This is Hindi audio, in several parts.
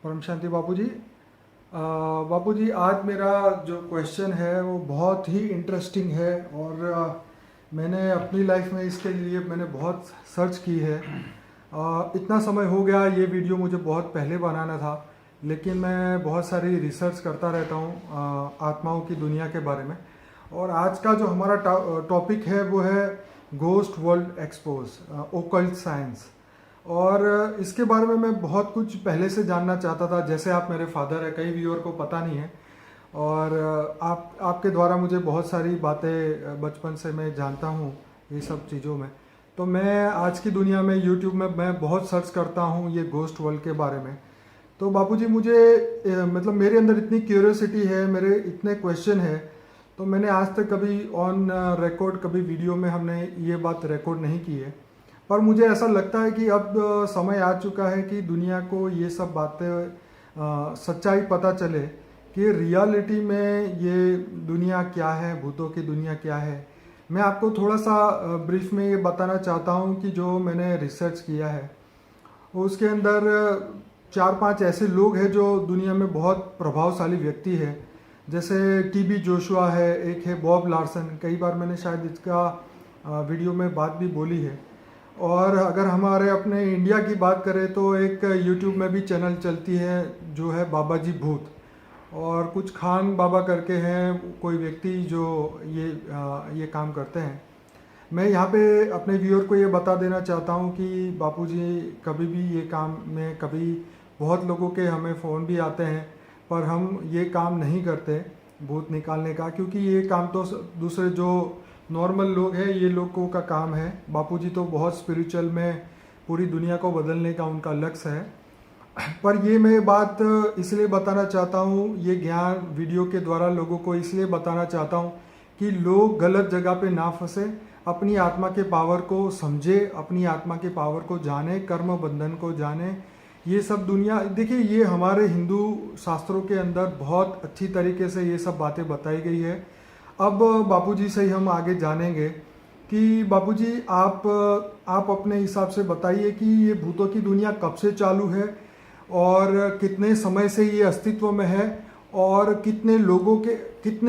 परम शांति बापू जी। बापू जी, आज मेरा जो क्वेश्चन है वो बहुत ही इंटरेस्टिंग है और मैंने अपनी लाइफ में इसके लिए मैंने बहुत सर्च की है। इतना समय हो गया, ये वीडियो मुझे बहुत पहले बनाना था, लेकिन मैं बहुत सारी रिसर्च करता रहता हूँ आत्माओं की दुनिया के बारे में। और आज का जो हमारा टॉपिक है वो है ghost world expose, occult science. और इसके बारे में मैं बहुत कुछ पहले से जानना चाहता था। जैसे आप मेरे फादर हैं, कई व्यूअर को पता नहीं है, और आपके द्वारा मुझे बहुत सारी बातें बचपन से मैं जानता हूँ ये सब चीज़ों में। तो मैं आज की दुनिया में यूट्यूब में मैं बहुत सर्च करता हूँ ये गोस्ट वर्ल्ड के बारे में। तो बापूजी, मुझे मतलब मेरे अंदर इतनी क्यूरियोसिटी है, मेरे इतने क्वेश्चन है, तो मैंने आज तक कभी ऑन रिकॉर्ड, कभी वीडियो में हमने ये बात रिकॉर्ड नहीं की है। पर मुझे ऐसा लगता है कि अब समय आ चुका है कि दुनिया को ये सब बातें सच्चाई पता चले कि रियलिटी में ये दुनिया क्या है, भूतों की दुनिया क्या है। मैं आपको थोड़ा सा ब्रीफ में ये बताना चाहता हूँ कि जो मैंने रिसर्च किया है उसके अंदर 4-5 ऐसे लोग हैं जो दुनिया में बहुत प्रभावशाली व्यक्ति है। जैसे टीबी जोशुआ है, एक है बॉब लार्सन। कई बार मैंने शायद इसका वीडियो में बात भी बोली है। और अगर हमारे अपने इंडिया की बात करें तो एक यूट्यूब में भी चैनल चलती है जो है बाबा जी भूत, और कुछ खान बाबा करके हैं कोई व्यक्ति जो ये काम करते हैं। मैं यहाँ पे अपने व्यूअर को ये बता देना चाहता हूँ कि बापूजी कभी भी ये काम में, कभी बहुत लोगों के हमें फ़ोन भी आते हैं, पर हम ये काम नहीं करते भूत निकालने का, क्योंकि ये काम तो दूसरे जो नॉर्मल लोग हैं ये लोगों का काम है। बापूजी तो बहुत स्पिरिचुअल में पूरी दुनिया को बदलने का उनका लक्ष्य है। पर ये मैं बात इसलिए बताना चाहता हूँ, ये ज्ञान वीडियो के द्वारा लोगों को इसलिए बताना चाहता हूँ कि लोग गलत जगह पे ना फंसे, अपनी आत्मा के पावर को समझे, अपनी आत्मा के पावर को जाने, कर्म बंधन को जाने। ये सब दुनिया, देखिए, ये हमारे हिंदू शास्त्रों के अंदर बहुत अच्छी तरीके से ये सब बातें बताई गई है। अब बापूजी से ही हम आगे जानेंगे कि बापूजी आप अपने हिसाब से बताइए कि ये भूतों की दुनिया कब से चालू है और कितने समय से ये अस्तित्व में है, और कितने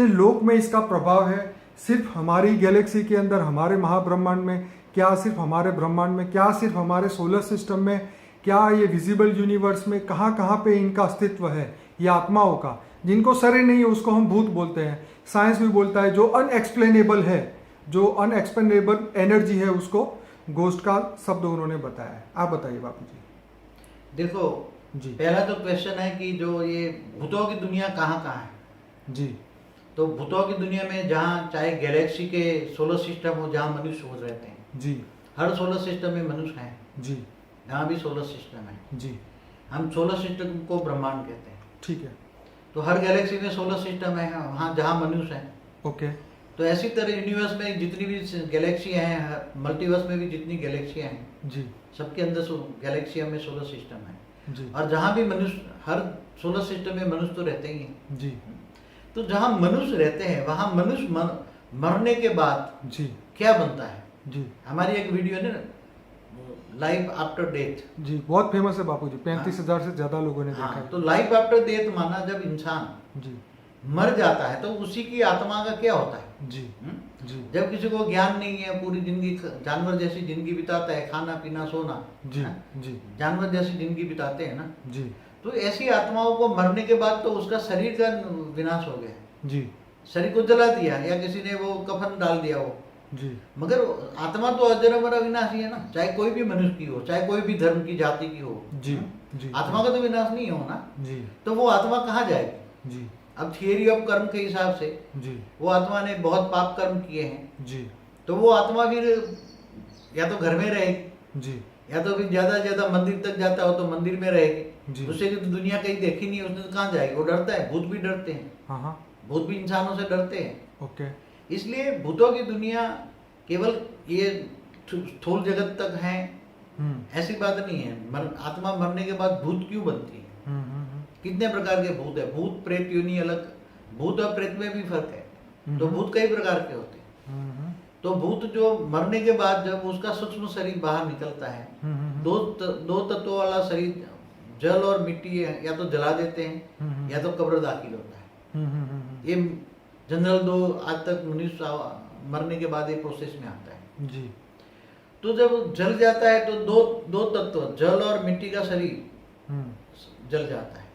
लोग में इसका प्रभाव है। सिर्फ हमारी गैलेक्सी के अंदर, हमारे महाब्रह्मांड में, क्या सिर्फ हमारे ब्रह्मांड में, क्या सिर्फ हमारे सोलर सिस्टम में, क्या ये विजिबल यूनिवर्स में, कहाँ कहाँ पे इनका अस्तित्व है ये आत्माओं का, जिनको सर ही नहीं है उसको हम भूत बोलते हैं। साइंस भी बोलता है जो अनएक्सप्लेनेबल है, जो अनएक्सप्लेनेबल एनर्जी है, उसको गोस्ट का शब्द उन्होंने बताया है। आप बताइए बापू जी। देखो जी पहला तो क्वेश्चन है कि जो ये भूतों की दुनिया कहाँ कहाँ है। जी तो भूतों की दुनिया में जहाँ चाहे गैलेक्सी के सोलर सिस्टम हो, जहाँ मनुष्य हो रहते हैं, जी हर सोलर सिस्टम में मनुष्य हैं। जी जहाँ भी सोलर सिस्टम है, जी हम सोलर सिस्टम को ब्रह्मांड कहते हैं। ठीक है। तो हर गैलेक्सी में सोलर सिस्टम है, वहाँ जहाँ मनुष्य हैं। ओके। तो ऐसी तरह यूनिवर्स में जितनी भी गैलेक्सियाँ हैं, मल्टीवर्स में भी जितनी गैलेक्सियाँ हैं, जी सबके अंदर गैलेक्सिया में सोलर सिस्टम है। जी और जहाँ भी मनुष्य, हर सोलर सिस्टम में मनुष्य तो रहते ही हैं। जी तो जहाँ मनुष्य रहते हैं वहाँ मनुष्य मरने के बाद जी क्या बनता है। जी हमारी एक वीडियो है ना, लाइफ आफ्टर डेथ। जी, बहुत फेमस है बापू जी, 35,000 से ज्यादा लोगों ने देखा हाँ, है। तो लाइफ आफ्टर डेथ माना जब इंसान जी मर जाता है तो उसी की आत्मा का क्या होता है। जी जी जब किसी को ज्ञान नहीं है, पूरी जिंदगी जानवर जैसी जिंदगी बिताता है, खाना पीना सोना, जी जी जानवर जैसी जिंदगी बिताते हैं ना, जी तो ऐसी आत्माओं को मरने के बाद तो उसका शरीर का विनाश हो गया, जी शरीर को जला दिया या किसी ने वो कफन डाल दिया हो, जी मगर आत्मा तो अजर अमर अविनाशी है ना, चाहे कोई भी मनुष्य की हो, चाहे कोई भी धर्म की जाति की हो। जी जी आत्मा का तो विनाश नहीं हो ना। जी तो वो आत्मा कहाँ जाएगी। जी अब थियरी ऑफ कर्म के हिसाब से जी वो आत्मा ने बहुत पाप कर्म किए हैं, जी तो वो आत्मा फिर या तो घर में रहेगी, जी या तो फिर ज्यादा से ज्यादा मंदिर तक जाता हो तो मंदिर में रहेगी। जी। दूसरे की तो दुनिया कहीं देखी नहीं, उसने तो कहाँ जाएगी। वो डरता है, भूत भी डरते हैं, हाँ हाँ। भूत भी इंसानों से डरते हैं। ओके। इसलिए भूतों की दुनिया केवल ये स्थूल जगत तक है, ऐसी बात नहीं है। आत्मा मरने के बाद भूत क्यों बनती है, कितने प्रकार के भूत है। भूत प्रेत योनि अलग, भूत और प्रेत में भी फर्क है। तो भूत कई प्रकार के होते हैं। तो भूत जो मरने के बाद जब उसका सूक्ष्म शरीर बाहर निकलता है, दो तत्वों वाला शरीर जल और मिट्टी या तो जला देते हैं या तो कब्र दाखिल होता है। ये जनरल दो आज तक मनुष्य मरने के बाद ये प्रोसेस में आता है जी। तो जब जल जाता है तो दो तत्व जल और मिट्टी का शरीर जल जाता है।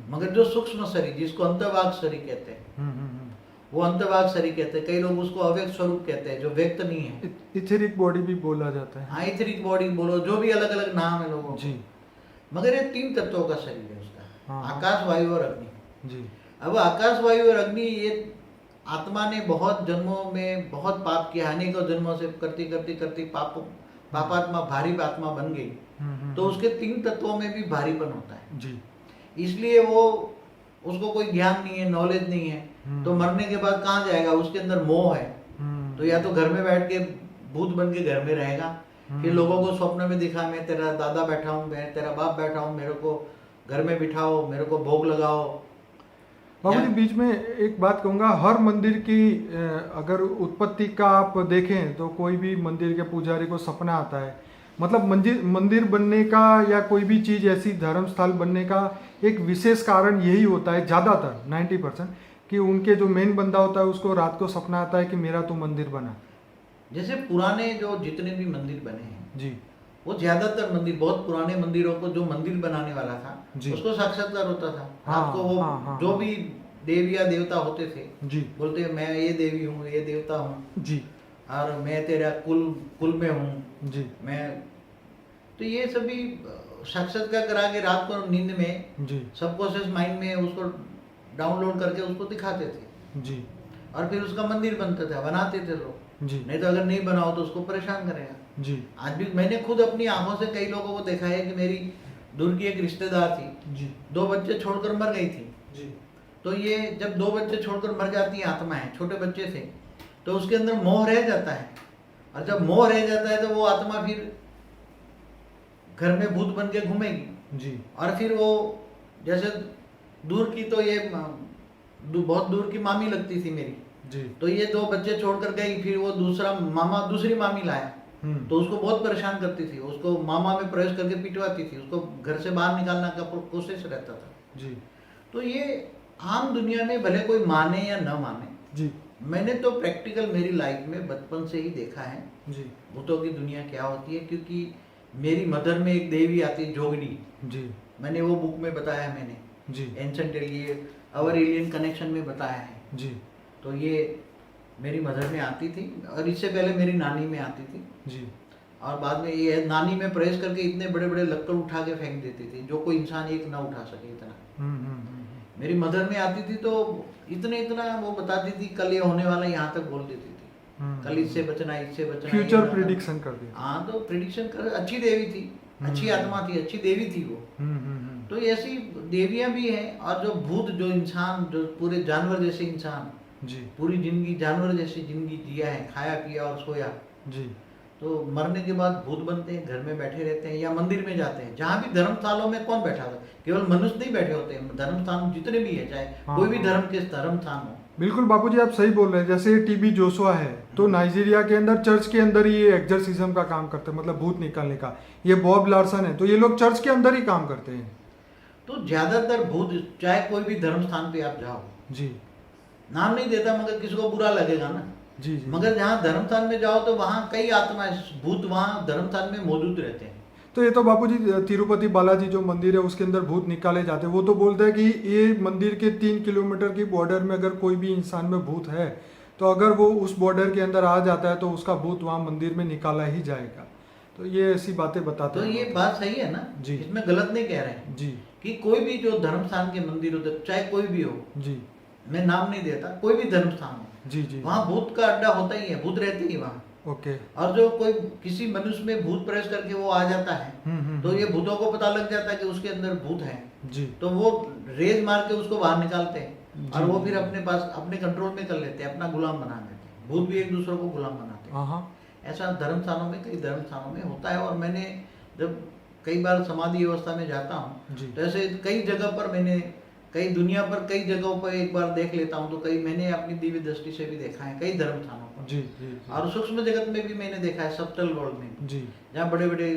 मगर जो सूक्ष्म शरीर जिसको अंतर्वाग शरीर कहते हैं वो अंतर्वाग शरीर कहते हैं। कई लोग उसको अव्यक्त स्वरूप कहते हैं जो व्यक्त नहीं है। इथेरिक बॉडी भी बोला जाता है। हाँ इथेरिक बॉडी बोलो जो भी अलग अलग नाम है लोगों जी। को। मगर ये 3 तत्वों का शरीर है उसका। हाँ। आकाश वायु और अग्नि। जी। अब आकाश वायु और अग्नि ये आत्मा ने बहुत जन्मों में बहुत पाप किया, अनेकों जन्मों से करती करती करती पापात्मा भारी आत्मा बन गई तो उसके 3 तत्वों में भी भारीपन होता है जी। इसलिए वो उसको कोई ज्ञान नहीं है, नॉलेज नहीं है तो मरने के बाद कहाँ जाएगा? उसके अंदर मोह है तो या तो घर में बैठ के भूत बन के घर में रहेगा, फिर लोगों को स्वप्न में दिखा मैं तेरा दादा बैठा हूँ, मैं तेरा बाप बैठा हूँ, मेरे को घर में बिठाओ, मेरे को भोग लगाओ। बाबूजी बीच में एक बात कहूँगा, हर मंदिर की अगर उत्पत्ति का आप देखें तो कोई भी मंदिर के पुजारी को सपना आता है, मतलब मंदिर बनने का या कोई भी चीज़ ऐसी धर्म स्थल बनने का एक विशेष कारण यही होता है ज़्यादातर 90% कि उनके जो मेन बंदा होता है उसको रात को सपना आता है कि मेरा तो मंदिर बना। जैसे पुराने जो जितने भी मंदिर बने हैं जी, वो ज्यादातर मंदिर बहुत पुराने मंदिरों को जो मंदिर बनाने वाला था उसको साक्षात्कार होता था। रात को वो जो भी देवी या देवता होते थे जी, बोलते मैं ये देवी हूँ, ये देवता हूँ जी, और मैं तेरा कुल में हूँ जी, मैं। तो ये सभी साक्षात्कार करा के रात को नींद में जी, सबकॉन्शियस माइंड में उसको डाउनलोड करके उसको दिखाते थे जी, और फिर उसका मंदिर बनता था, बनाते थे लोग। जी, नहीं तो अगर नहीं बनाओ तो उसको परेशान करेगा। जी, आज भी मैंने खुद अपनी आंखों से कई लोगों को देखा है कि मेरी दूर की एक रिश्तेदार थी, जी, 2 बच्चे छोड़कर मर गई थी। जी, तो ये जब 2 बच्चे छोड़कर मर जाती है आत्माएं, छोटे बच्चे थे तो उसके अंदर मोह रह जाता है और जब मोह रह जाता है तो वो आत्मा फिर घर में भूत बन के घूमेगी जी, और फिर वो जैसे दूर की तो ये बहुत दूर की मामी लगती थी मेरी, जी, तो ये 2 बच्चे छोड़कर गई, फिर वो दूसरी मामी लाया तो उसको बहुत परेशान करती थी, उसको मामा में प्रवेश करके पिटवाती थी, उसको घर से बाहर निकालने का कोशिश रहता था। जी, तो ये आम दुनिया में भले कोई माने या न माने, जी, मैंने तो प्रैक्टिकल मेरी लाइफ में बचपन से ही देखा है जी, भूतों की दुनिया क्या होती है। क्योंकि मेरी मदर में एक देवी आती है जोगनी, जी, मैंने वो बुक में बताया, मैंने जी, एंशंट एलियन अवर एलियन कनेक्शन में बताया है। जी, तो ये मेरी मदर में आती थी और इससे पहले मेरी नानी में आती थी जी, और बाद में ये नानी में प्रवेश करके इतने बड़े बड़े लक्कड़ उठा के फेंक देती थी जो कोई इंसान एक ना उठा सके इतना। मेरी मदर में आती थी तो इतना वो बताती थी कल ये होने वाला, यहाँ तक बोल देती थी कल इससे बचना, इससे बचना, फ्यूचर प्रिडिक्शन कर दिया। हाँ तो प्रिडिक्शन कर, अच्छी देवी थी, अच्छी आत्मा थी, अच्छी देवी थी वो। तो ऐसी देवियां भी हैं और जो भूत, जो इंसान, जो पूरे जानवर जैसे इंसान जी, पूरी जिंदगी जानवर जैसी जिंदगी जिया है, खाया पिया और सोया, जी, तो मरने के बाद भूत बनते हैं, घर में बैठे रहते हैं या मंदिर में जाते हैं। जहाँ भी धर्मस्थानों में कौन बैठा था? केवल मनुष्य नहीं बैठे होते हैं, धर्मस्थान जितने भी है, चाहे कोई भी धर्म के धर्मस्थान हो। बिल्कुल बापूजी आप सही बोल रहे हैं। जैसे टीबी जोशुआ है तो नाइजीरिया के अंदर चर्च के अंदर ही ये एक्सर्सिज्म का काम करते हैं, मतलब भूत निकालने का। ये बॉब लार्सन है तो ये लोग चर्च के अंदर ही काम करते हैं। तो ज्यादातर भूत, चाहे कोई भी धर्म स्थान पे आप जाओ, जी, नाम नहीं देता मगर किसी को बुरा लगेगा ना। जी, जी, मगर जहाँ धर्म स्थान में जाओ तो वहाँ कई आत्माएं, भूत वहाँ धर्म स्थान में मौजूद रहते हैं। तो ये तो बापूजी तिरुपति बालाजी जो मंदिर है उसके अंदर भूत निकाले जाते हैं। वो तो बोलते हैं कि ये मंदिर के 3 किलोमीटर की बॉर्डर में अगर कोई भी इंसान में भूत है तो अगर वो उस बॉर्डर के अंदर आ जाता है तो उसका भूत वहाँ मंदिर में निकाला ही जाएगा। तो ये ऐसी बातें बताते तो हैं। ये बात सही है ना जी, इसमें गलत नहीं कह रहे हैं जी, कि कोई भी जो धर्म स्थान के मंदिर होते, चाहे कोई भी हो, जी, मैं नाम नहीं देता, कोई भी धर्म स्थान हो, जी, जी, वहाँ भूत का अड्डा होता ही है, भूत रहते ही वहाँ। ओके, और जो कोई किसी मनुष्य में भूत प्रवेश करके वो आ जाता है तो ये भूतों को पता लग जाता है कि उसके अंदर भूत है, जी, तो वो रेज मार के उसको बाहर निकालते हैं और जी। वो फिर अपने पास अपने कंट्रोल में कर लेते हैं, अपना गुलाम बना देते हैं। भूत भी एक दूसरे को गुलाम बनाते हैं। हाँ, ऐसा धर्म स्थानों में, कई धर्म स्थानों में होता है। और मैंने जब कई बार समाधि अवस्था में जाता हूँ जी, तो ऐसे कई जगह पर मैंने, कई दुनिया पर कई जगहों पर एक बार देख लेता हूँ, तो कई मैंने अपनी दिव्य दृष्टि से भी देखा है कई धर्म स्थानों पर। जी, जी, जी, और सूक्ष्म जगत में भी मैंने देखा है, सब्टल वर्ल्ड में, जी, जहाँ बड़े बड़े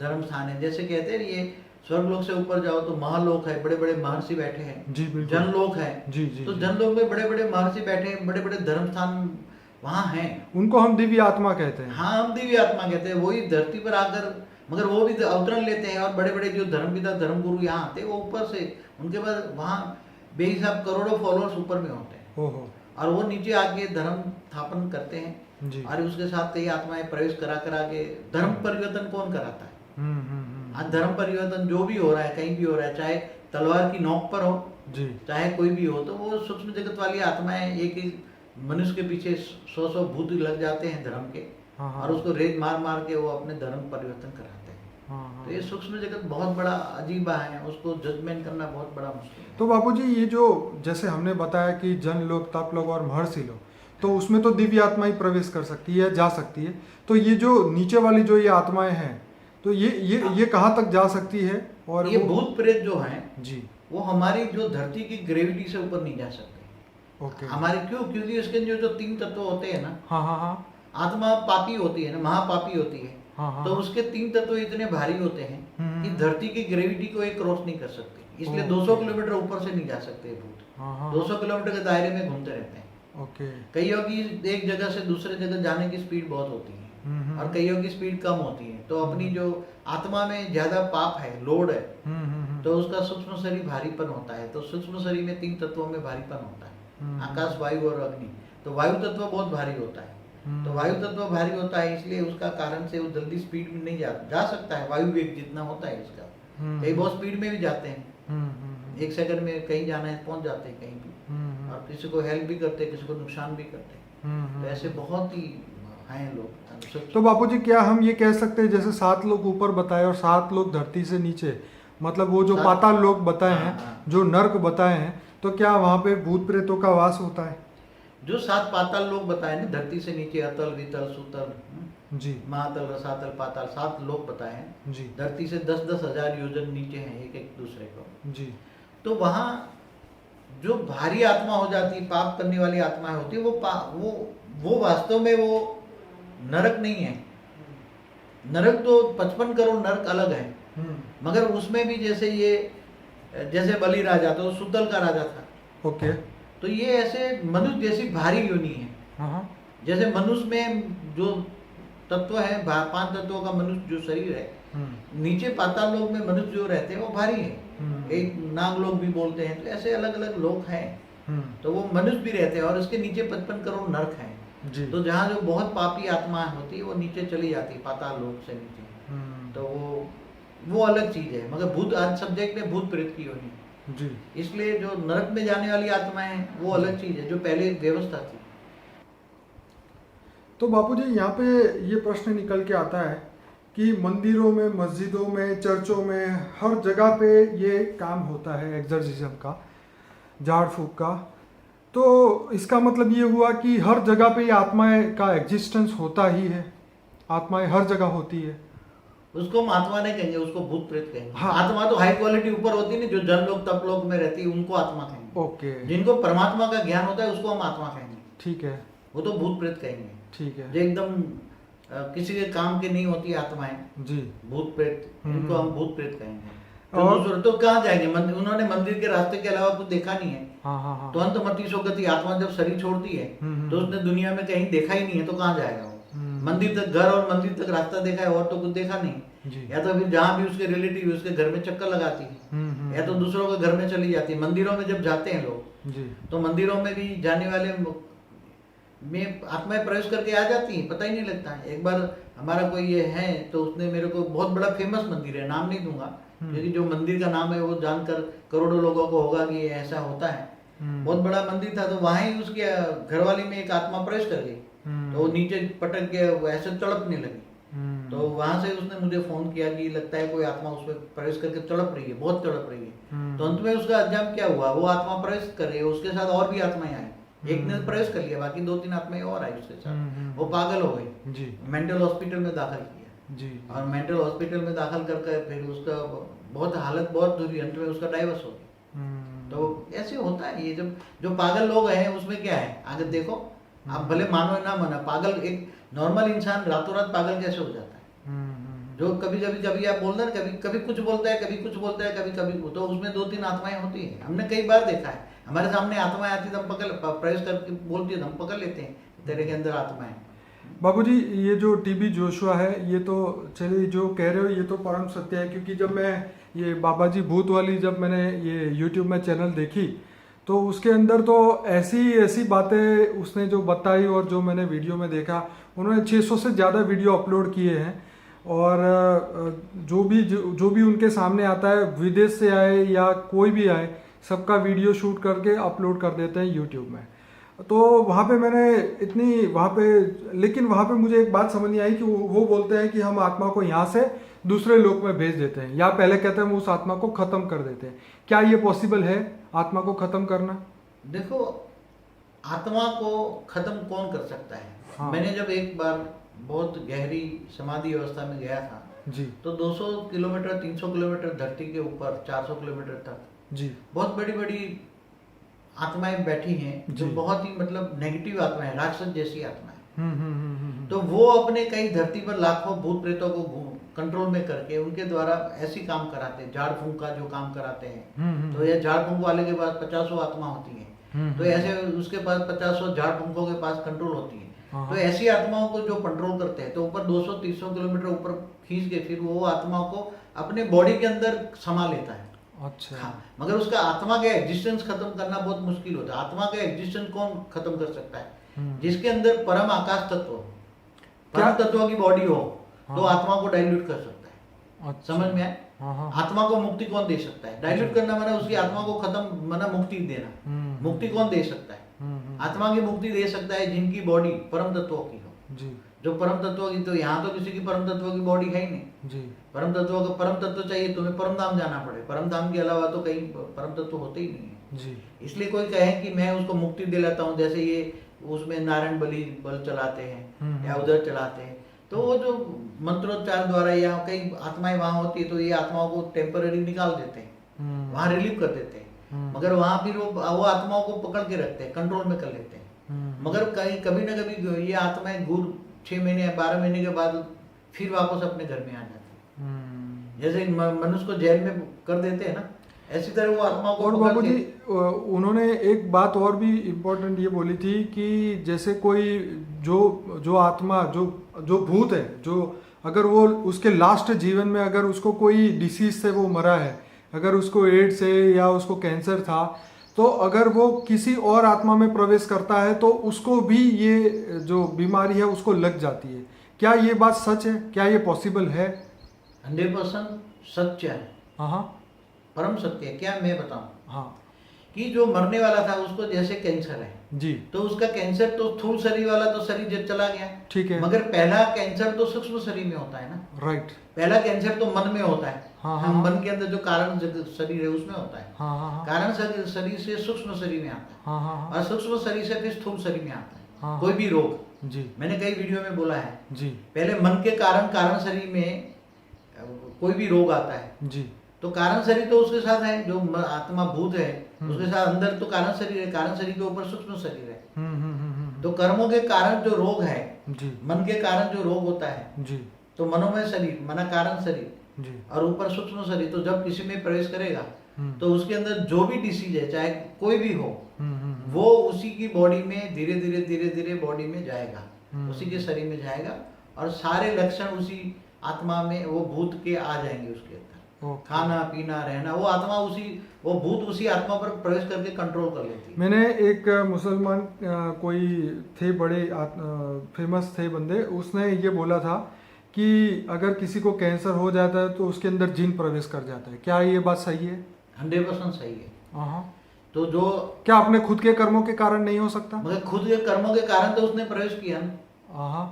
धर्म स्थान है। जैसे कहते हैं ये स्वर्गलोक से ऊपर जाओ तो महालोक है, बड़े बड़े महर्षि बैठे हैं। जी बिल्कुल। जनलोक है। जी जी तो जी। जनलोक में बड़े बड़े महर्षि बैठे हैं, बड़े बड़े धर्म स्थान वहाँ हैं। उनको हम दिव्य आत्मा कहते हैं। हाँ, हम दिव्य आत्मा कहते हैं। वही धरती पर आकर, मगर वो भी अवतरण लेते हैं, और बड़े बड़े जो धर्मपिता धर्मगुरु यहाँ आते हैं वो ऊपर से, उनके पास वहाँ बेहिसाब करोड़ों फॉलोअर्स ऊपर में होते हैं, ओहो। और वो नीचे आके धर्म स्थापन करते हैं। जी। और उसके साथ कई आत्माएं प्रवेश करा करा के धर्म परिवर्तन कौन कराता है? आज धर्म परिवर्तन जो भी हो रहा है, कहीं भी हो रहा है, चाहे तलवार की नोक पर हो जी। चाहे कोई भी हो, तो वो सूक्ष्म जगत वाली आत्माएं, एक ही मनुष्य के पीछे 100 भूत लग जाते हैं धर्म के, हाँ हाँ। और उसको रेत मार मार के वो अपने धर्म परिवर्तन कराते हैं। हाँ हाँ। तो ये सूक्ष्म जगत बहुत बड़ा अजीबा है, उसको जजमेंट करना बहुत बड़ा मुश्किल है। तो बापूजी, ये जो जैसे हमने बताया कि जन लोग, तप लोग और महर्षि लोग, तो उसमें तो दिव्य आत्मा ही प्रवेश कर सकती है, जा सकती है। तो ये जो नीचे वाली जो ये आत्माएं हैं, तो ये कहाँ तक जा सकती है? और ये भूत प्रेत जो हैं जी, वो हमारी जो धरती की ग्रेविटी से ऊपर नहीं जा सकते। ओके। हमारे क्योंकि इसके जो 3 तत्व होते हैं ना, हाँ हाँ हाँ आत्मा पापी होती है ना, महापापी होती है, हाँ हाँ। तो उसके 3 तत्व इतने भारी होते हैं कि धरती की ग्रेविटी को एक क्रॉस नहीं कर सकते, इसलिए 200 किलोमीटर ऊपर से नहीं जा सकते भूत। हाँ हाँ। 200 किलोमीटर के दायरे में घूमते रहते हैं। ओके। कईयों की एक जगह से दूसरे जगह जाने की स्पीड बहुत होती है, और कईयों की स्पीड कम होती है। तो अपनी जो आत्मा में ज्यादा पाप है, लोड है, तो उसका सूक्ष्म शरीर भारीपन होता है। तो सूक्ष्म शरीर में 3 तत्वों में भारीपन होता है, आकाश, वायु और अग्नि। तो वायु तत्व बहुत भारी होता है। तो वायु तत्व भारी होता है, इसलिए उसका कारण से वो जल्दी स्पीड में नहीं जा सकता है। वायु वेग जितना होता है इसका, कई बहुत स्पीड में भी जाते हैं, 1 सेकंड में कहीं जाना है पहुंच जाते हैं कहीं भी, और किसी को हेल्प भी करते हैं, किसी को नुकसान भी करते हैं। तो ऐसे बहुत ही हैं लोग। तो बापूजी, क्या हम ये कह सकते हैं जैसे 7 लोग ऊपर बताए और 7 लोग धरती से नीचे, मतलब वो जो पाताल लोग बताए हैं, जो नर्क बताए हैं, तो क्या वहाँ पे भूत प्रेतों का वास होता है? जो 7 पाताल लोग बताए ना, धरती से नीचे अतल, वितल, सुतल, जी, महातल, रसातल, पाताल, 7 लोग बताए हैं। जी धरती से 10-10 हजार योजन नीचे हैं एक एक दूसरे को। जी। तो वहाँ जो भारी आत्मा हो जाती है, पाप करने वाली आत्मा होती है, वो वास्तव में वो नरक नहीं है। नरक तो 55 करोड़ नरक अलग है, मगर उसमें भी जैसे बलि राजा तो सुतल का राजा था। ओके। तो ये ऐसे मनुष्य जैसी भारी योनि है। हाँ। जैसे मनुष्य में जो तत्व है, 5 तत्वों का मनुष्य जो शरीर है, नीचे पाताल लोक में मनुष्य जो रहते हैं वो भारी है। एक नाग लोग भी बोलते हैं। तो ऐसे अलग अलग लोक हैं, तो वो मनुष्य भी रहते हैं, और इसके नीचे 55 करोड़ नरक हैं। तो जहाँ जो बहुत पापी आत्मा होती है वो नीचे चली जाती है, पाताल लोक से नीचे। तो वो अलग चीज है। मगर भूत, आज सब्जेक्ट है भूत प्रेत की योनि जी, इसलिए जो नरक में जाने वाली आत्माएं हैं वो अलग चीज है, जो पहले व्यवस्था थी। तो बापूजी, यहाँ पे ये प्रश्न निकल के आता है कि मंदिरों में, मस्जिदों में, चर्चों में, हर जगह पे ये काम होता है एग्जर्सिज्म का, झाड़ फूक का। तो इसका मतलब ये हुआ कि हर जगह पे ये आत्माएं का एग्जिस्टेंस होता ही है, आत्माएं हर जगह होती है। उसको हम आत्मा नहीं कहेंगे, उसको भूत प्रेत कहेंगे। हाँ। आत्मा तो हाई क्वालिटी ऊपर होती है ना, जो जन लोग तप लोग में रहती है, उनको आत्मा कहेंगे। ओके। जिनको परमात्मा का ज्ञान होता है उसको हम आत्मा कहेंगे। ठीक है। वो तो भूत प्रेत कहेंगे। ठीक है। जो एकदम किसी के काम की नहीं होती आत्माएं जी, भूत प्रेत, इनको हम भूत प्रेत कहेंगे। तो कहाँ जाएंगे? उन्होंने मंदिर के रास्ते के अलावा कुछ देखा नहीं है। हाँ। तो अंतमति गति, आत्मा जब शरीर छोड़ती है तो उसने दुनिया में कहीं देखा ही नहीं है, तो कहाँ जाएगा वो? मंदिर तक, घर और मंदिर तक रास्ता देखा है, और तो कुछ देखा नहीं। या तो फिर जहाँ भी उसके रिलेटिव उसके घर में चक्कर लगाती है, या तो दूसरों के घर में चली जाती है। मंदिरों में जब जाते हैं लोग तो मंदिरों में भी जाने वाले में आत्माएं प्रवेश करके आ जाती हैं, पता ही नहीं लगता है। एक बार हमारा कोई ये है, तो उसने मेरे को, बहुत बड़ा फेमस मंदिर है, नाम नहीं दूंगा क्योंकि जो मंदिर का नाम है वो जानकर करोड़ों लोगों को होगा कि ऐसा होता है। बहुत बड़ा मंदिर था, तो वहां ही उसके घरवाली में एक आत्मा प्रवेश कर गई, तो वो नीचे पटक के ऐसे तड़पने लगी। तो वहां से उसने मुझे फोन किया कि लगता है कोई आत्मा उसमें प्रवेश करके तड़प रही है, बहुत तड़प रही है। तो अंत में उसका अंजाम क्या हुआ? वो आत्मा प्रवेश कर रही है, उसके साथ और भी आत्माएं आई। एक ने प्रवेश कर लिया, बाकी 2-3 आत्माएं और आई उसके साथ। वो पागल हो गई जी, मेंटल हॉस्पिटल में दाखिल किया जी। और मेंटल हॉस्पिटल में दाखिल करके फिर उसका बहुत हालत बहुत बुरी, अंत में उसका डाइवर्स हो गया। तो ऐसे होता है ये, जब जो पागल लोग हैं उसमें क्या है, आगे देखो, आप भले मानो ना मानो, पागल एक नॉर्मल इंसान रातों रात पागल कैसे हो जाता है? जो कभी कभी कभी आप बोल रहे हैं, कभी कभी कुछ बोलता है, कभी कुछ बोलता है, कभी कभी, तो उसमें 2-3 आत्माएं होती हैं। हमने कई बार देखा है, हमारे सामने आत्माएं आती तो हम प्रवेश करके बोलती है तो हम पकड़ लेते हैं, तेरे के अंदर आत्माएं। बाबूजी, ये जो टीबी जोशुआ है, ये तो चलिए जो कह रहे हो ये तो परम सत्य है, क्योंकि जब मैं ये बाबा जी भूत वाली जब मैंने ये यूट्यूब में चैनल देखी तो उसके अंदर तो ऐसी ऐसी बातें उसने जो बताई, और जो मैंने वीडियो में देखा, उन्होंने 600 से ज़्यादा वीडियो अपलोड किए हैं। और जो भी उनके सामने आता है, विदेश से आए या कोई भी आए, सबका वीडियो शूट करके अपलोड कर देते हैं यूट्यूब में। तो वहाँ पे मैंने इतनी वहाँ पे, लेकिन वहाँ पे मुझे एक बात समझ नहीं आई कि वो बोलते हैं कि हम आत्मा को यहाँ से दूसरे लोक में भेज देते हैं, या पहले कहते हैं हम उस आत्मा को ख़त्म कर देते हैं। क्या ये पॉसिबल है, आत्मा को ख़त्म करना? देखो, आत्मा को खत्म कौन कर सकता है? हाँ। मैंने जब एक बार बहुत गहरी समाधि अवस्था में गया था जी तो 200 किलोमीटर 300 किलोमीटर धरती के ऊपर 400 किलोमीटर तक जी बहुत बड़ी बड़ी आत्माएं बैठी हैं, जो जी। बहुत ही मतलब नेगेटिव आत्माएं, राक्षस जैसी आत्माएं। तो तो वो अपने कई धरती पर लाखों भूत प्रेतों को कंट्रोल में करके उनके द्वारा ऐसी काम कराते हैं, झाड़ फूंक का जो काम कराते हैं। तो ये झाड़ फूंक वाले के पास 50 आत्मा होती है, तो ऐसे उसके पास 50 झाड़ फूंकों के पास कंट्रोल होती है। तो ऐसी आत्माओं को जो कंट्रोल करते हैं, तो ऊपर 200-300 किलोमीटर ऊपर खींच के फिर वो आत्माओं को अपने बॉडी के अंदर समा लेता है। अच्छा। हाँ, मगर उसका आत्मा का एग्जिस्टेंस खत्म करना बहुत मुश्किल होता है। आत्मा का एग्जिस्टेंस कौन खत्म कर सकता है? जिसके अंदर परम आकाश तत्व, परम तत्व की बॉडी हो, तो आत्मा को डाइल्यूट कर सकता है। अच्छा। समझ में आए? आत्मा को मुक्ति कौन दे सकता है? डाइल्यूट करना माना उसकी आत्मा को खत्म, माना मुक्ति देना। मुक्ति कौन दे सकता है? आत्मा की मुक्ति दे सकता है जिनकी बॉडी परम तत्वों की हो। जी जो परम तत्वों की, तो यहाँ तो किसी की परम तत्वों की बॉडी है ही नहीं। जी। परम तत्वों का परम तत्व चाहिए, तुम्हें परम धाम जाना पड़े। परम धाम के अलावा तो कहीं परम तत्व होते ही नहीं है। जी। इसलिए कोई कहे कि मैं उसको मुक्ति दिलाता हूँ, जैसे ये उसमें नारायण बल चलाते हैं या उधर चलाते हैं, तो वो जो मंत्रोच्चार द्वारा या कई आत्माएं वहां होती है, तो ये आत्माओं को टेम्पररी निकाल देते हैं, वहां रिलीव कर देते हैं। मगर वहां फिर वो आत्माओं को पकड़ के रखते हैं, कंट्रोल में कर लेते हैं। मगर कहीं कभी ना कभी ये आत्माएं 6 महीने या 12 महीने के बाद फिर वापस अपने घर में आ जाती है। जैसे मनुष्य को जेल में कर देते हैं ना, ऐसी तरह वो आत्माओं को। और बाबू जी, उन्होंने एक बात और भी इम्पोर्टेंट ये बोली थी कि जैसे कोई जो आत्मा जो भूत है, जो अगर वो उसके लास्ट जीवन में अगर उसको कोई डिसीज से वो मरा है, अगर उसको एड्स है या उसको कैंसर था, तो अगर वो किसी और आत्मा में प्रवेश करता है तो उसको भी ये जो बीमारी है उसको लग जाती है। क्या ये बात सच है? क्या ये पॉसिबल है? 100% सत्य है। हाँ, परम सत्य है। क्या मैं बताऊं? हाँ कि जो मरने वाला था उसको जैसे कैंसर है जी, तो उसका कैंसर तो स्थूल शरीर वाला तो शरीर जब चला गया, ठीक है। मगर पहला कैंसर तो सूक्ष्म शरीर में होता है ना। राइट। पहला कैंसर तो मन में होता है। हाँ, हम हाँ, मन के अंदर जो कारण शरीर है उसमें होता है। हाँ हाँ हाँ कारण शरीर से सूक्ष्म शरीर में आता है, हाँ हाँ और सूक्ष्म शरीर से फिर स्थूल शरीर में आता है। हाँ, कोई भी रोग, जी मैंने कई वीडियो में बोला है, जी पहले मन के कारण शरीर में कोई भी रोग आता है, जी तो कारण शरीर तो उसके साथ है, जो आत्मा भूत है उसके साथ अंदर तो कारण शरीर है, कारण शरीर के ऊपर सूक्ष्म शरीर है। तो कर्मों के कारण जो रोग है, जी मन के कारण जो रोग होता है, जी तो मनोमय शरीर मना कारण शरीर जी और ऊपर सूक्ष्म शरीर, तो जब किसी में प्रवेश करेगा तो उसके अंदर जो भी डिसीज है, चाहे कोई भी हो, वो उसी की बॉडी में धीरे धीरे बॉडी में जाएगा, उसी के शरीर में जाएगा, और सारे लक्षण उसी आत्मा में वो भूत के आ जाएंगे उसके अंदर। खाना पीना रहना, वो भूत उसी आत्मा पर प्रवेश करके कंट्रोल कर लेती है। मैंने एक मुसलमान कोई थे बड़े फेमस थे बंदे, उसने ये बोला था कि अगर किसी को कैंसर हो जाता है तो उसके अंदर जिन प्रवेश कर जाता है। क्या ये बात सही है? 100% सही है। हाँ। तो जो क्या अपने खुद के कर्मों के कारण नहीं हो सकता? मगर खुद के कर्मों के कारण तो उसने प्रवेश किया ना। हाँ,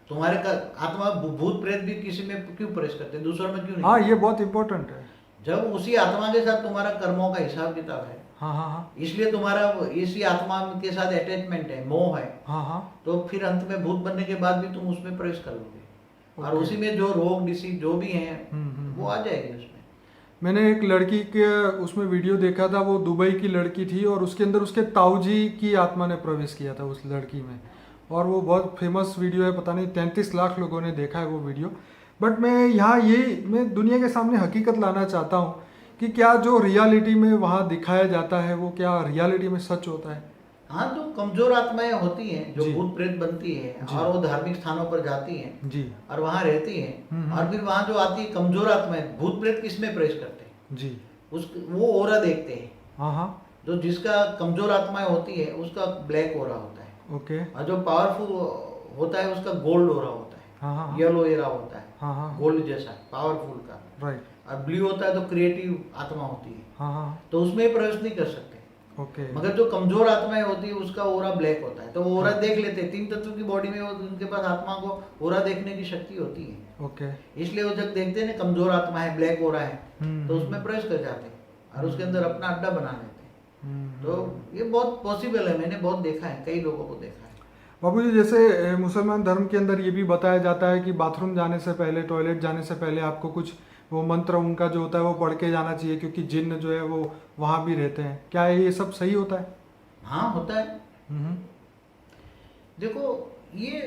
तुम्हारे आत्मा भूत प्रेत भी किसी में क्यों प्रवेश करते हैं, दूसरों में क्यों नहीं? हाँ, ये बहुत इंपॉर्टेंट है। जब उसी आत्मा के साथ तुम्हारा कर्मों का हिसाब किताब है, हाँ हाँ हाँ इसलिए तुम्हारा इसी आत्मा के साथ अटैचमेंट है, मोह है, हाँ हाँ तो फिर अंत में भूत बनने के बाद भी तुम उसमें प्रवेश कर लोगे, और उसी में जो रोग डिसीज जो भी है वो आ जाएगी उसमें। मैंने एक लड़की के उसमें वीडियो देखा था, वो दुबई की लड़की थी और उसके अंदर उसके ताऊजी की आत्मा ने प्रवेश किया था उस लड़की में, और वो बहुत फेमस वीडियो है, पता नहीं 33 लाख लोगों ने देखा है वो वीडियो। बट मैं दुनिया के सामने हकीकत लाना चाहता हूँ कि क्या जो रियलिटी में वहाँ दिखाया जाता है वो क्या रियलिटी में सच होता है? हाँ, तो कमजोर आत्माएं होती हैं जो जी। भूत प्रेत बनती है जी। और वो धार्मिक स्थानों पर जाती हैं जी। और वहाँ रहती हैं, और फिर वहाँ जो आती है कमजोर आत्माएं, भूत प्रेत किस में प्रवेश करते हैं? जी। वो ओरा देखते हैं। हाँ हाँ। जो जिसका कमजोर आत्माएं होती है उसका ब्लैक ओरा होता है, ओके। और जो पावरफुल होता है उसका गोल्ड ओरा होता है, हाँ हाँ। येलो एरा होता है, हाँ हाँ। गोल्ड जैसा पावरफुल का। राइट। और ब्लू होता है तो क्रिएटिव आत्मा होती है, हाँ हाँ। तो उसमें प्रवेश नहीं कर सकते। ओके। मगर जो कमजोर आत्माएं होती है उसका ओरा ब्लैक होता है, तो वो ओरा देख लेते हैं। 3 तत्व की बॉडी में वो उनके पास आत्मा को ओरा देखने की शक्ति होती है। ओके। इसलिए वो जब देखते हैं ना कमजोर आत्मा है, ब्लैक ओरा है, तो उसमें प्रवेश कर जाते हैं और उसके अंदर अपना अड्डा बना लेते हैं। तो ये बहुत पॉसिबल है, मैंने बहुत देखा है, कई लोगों को देखा है। बाबूजी, जैसे मुसलमान धर्म के अंदर ये भी बताया जाता है कि बाथरूम जाने से पहले, टॉयलेट जाने से पहले आपको कुछ वो मंत्र उनका जो होता है वो पढ़ के जाना चाहिए, क्योंकि जिन्न जो है वो वहाँ भी रहते हैं। क्या ये सब सही होता है? हाँ, होता है। देखो, ये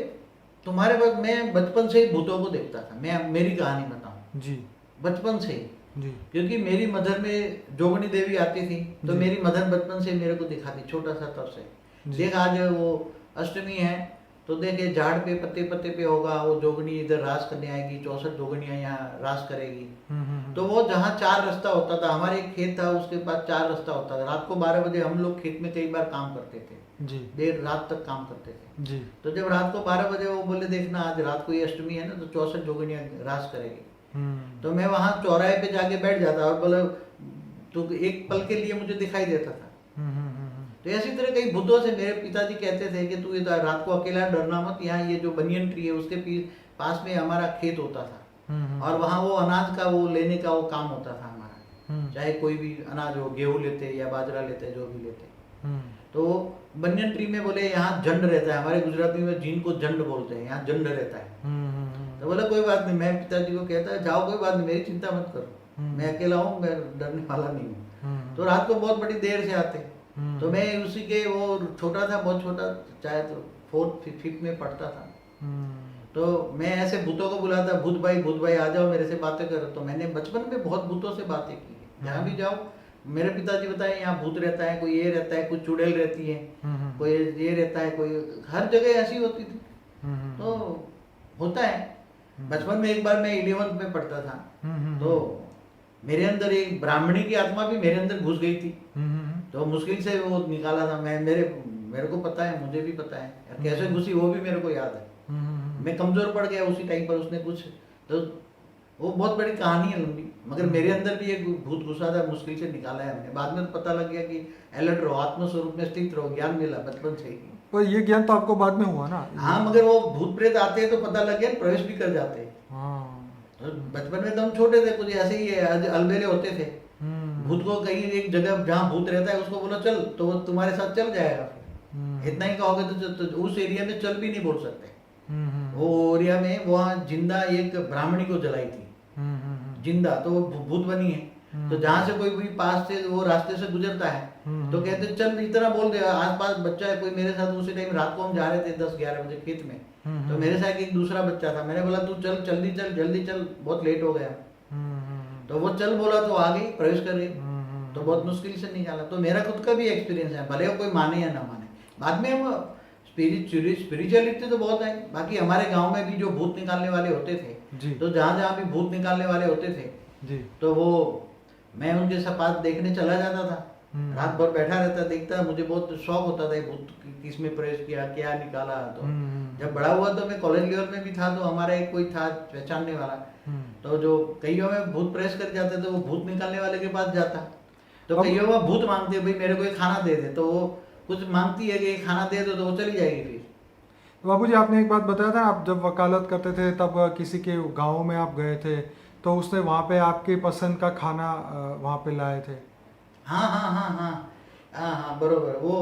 तुम्हारे पास, मैं बचपन से ही भूतों को देखता था। मैं मेरी कहानी बताऊं जी। बचपन से ही, जी। क्योंकि मेरी मदर में जोगनी देवी आती थी, तो जी। मेरी मदर बचपन से मेरे को दिखाती, छोटा सा तब से। जी। देख, आज वो अष्टमी है तो देखे झाड़ पे पत्ते पत्ते पे होगा, वो जोगनी इधर रास करने आएगी, 64 जोगनियां यहाँ रास करेगी। तो वो जहाँ 4 रास्ता होता था, हमारे एक खेत था उसके पास 4 रास्ता होता था। रात को 12 बजे हम लोग खेत में कई बार काम करते थे, जी। देर रात तक काम करते थे। जी। तो जब रात को 12 बजे वो बोले, देखना आज रात को ये अष्टमी है ना, तो 64 जोगनियां रास करेगी। तो मैं वहाँ चौराहे पे जाके बैठ जाता और बोले, तो एक पल के लिए मुझे दिखाई देता था। तो ऐसी तरह कई भूतों से मेरे पिताजी कहते थे कि तू इधर रात को अकेला डरना मत, यहाँ ये जो बनियन ट्री है उसके पास में हमारा खेत होता था, और वहाँ वो अनाज का वो लेने का वो काम होता था हमारा। चाहे कोई भी अनाज हो, गेहूँ लेते या बाजरा लेते, जो भी लेते। तो बनियन ट्री में बोले यहाँ जंड रहता है, हमारे गुजराती में जीन को जंड बोलते हैं, यहाँ जंड रहता है। तो बोला कोई बात नहीं। मैं पिताजी को कहता है, जाओ कोई बात नहीं, मेरी चिंता मत करो, मैं अकेला हूँ, मैं डरने वाला नहीं हूँ। तो रात को बहुत बड़ी देर से आते, तो मैं उसी के, वो छोटा था, बहुत छोटा, चाहे तो 4th 5th में पढ़ता था। तो मैं ऐसे भूतों को बुलाता, भूत भाई आ जाओ, मेरे से बातें करो। तो मैंने बचपन में बहुत भूतों से बातें की है। जहाँ भी जाओ मेरे पिताजी बताए, यहाँ भूत रहता है, कोई ये रहता है, कोई चुड़ैल रहती है, कोई ये रहता है, कोई हर जगह ऐसी होती थी। तो होता है। बचपन में एक बार मैं 11th में पढ़ता था, तो मेरे अंदर एक ब्राह्मणी की आत्मा भी मेरे अंदर घुस गई थी। तो मुश्किल से वो निकाला था। मेरे को पता है, मुझे भी पता है कैसे घुसी, वो भी मेरे को याद है। मैं कमजोर पड़ गया उसी टाइम पर, उसने कुछ, तो वो बहुत बड़ी कहानी है लंबी, मगर मेरे अंदर भी एक भूत घुसा था, मुश्किल से निकाला है हमने। बाद में तो पता लग गया कि अलर्ट रहो, आत्मस्वरूप में स्थित रहो, ज्ञान मिला बचपन से ही। पर ये ज्ञान तो आपको बाद में हुआ ना? हाँ, मगर वो भूत प्रेत आते हैं तो पता लग गया, प्रवेश भी कर जाते हैं। तो बचपन में तो हम छोटे थे, कुछ ऐसे ही अलबेले होते थे। भूत को कहीं एक जगह जहाँ भूत रहता है उसको बोलो चल, तो वो तुम्हारे साथ चल जाएगा। इतना ही कहोगे तो उस एरिया में चल भी नहीं बोल सकते। वो एरिया में वहाँ जिंदा एक ब्राह्मणी को जलाई थी, जिंदा, तो वो भूत बनी है। तो जहाँ से कोई भी पास से वो रास्ते से गुजरता है तो कहते चल, इतना बोल दे, आस पास बच्चा है कोई मेरे साथ। उसी टाइम रात को हम जा रहे थे 10-11 बजे खेत में, तो मेरे साथ एक दूसरा बच्चा था। मैंने बोला तू चल, जल्दी चल, बहुत लेट हो गया। तो वो चल बोला तो आ गई, प्रवेश कर गई। तो बहुत मुश्किल से निकाला। तो मेरा खुद का भी एक्सपीरियंस है, भले वो कोई माने या ना माने। बाद में हम स्पिरिचुअलिटी तो बहुत है। बाकी हमारे गांव में भी जो भूत निकालने वाले होते थे, तो जहाँ भी भूत निकालने वाले होते थे, तो वो मैं उनके साथ देखने चला जाता था। रात भर बैठा रहता, देखता। मुझे बहुत शौक होता था भूत किसमें प्रवेश किया, क्या निकाला। तो जब बड़ा हुआ तो मैं कॉलेज लेवल में भी था, तो हमारा एक कोई था पहचानने वाला, तो जो कईयों में भूत प्रवेश कर जाते तो वो भूत निकालने वाले के पास जाता। तो कईयों में भूत मांगते, भाई मेरे को एक खाना दे दे, तो वो कुछ मांगती है कि खाना दे दो, तो वो चली जाएगी। फिर बाबूजी, आपने एक बात बताया था, आप जब वकालत करते थे तब किसी के गांव में आप गए थे, तो उसने वहाँ पे आपके पसंद का खाना वहाँ पे लाए थे। हाँ, बरोबर। वो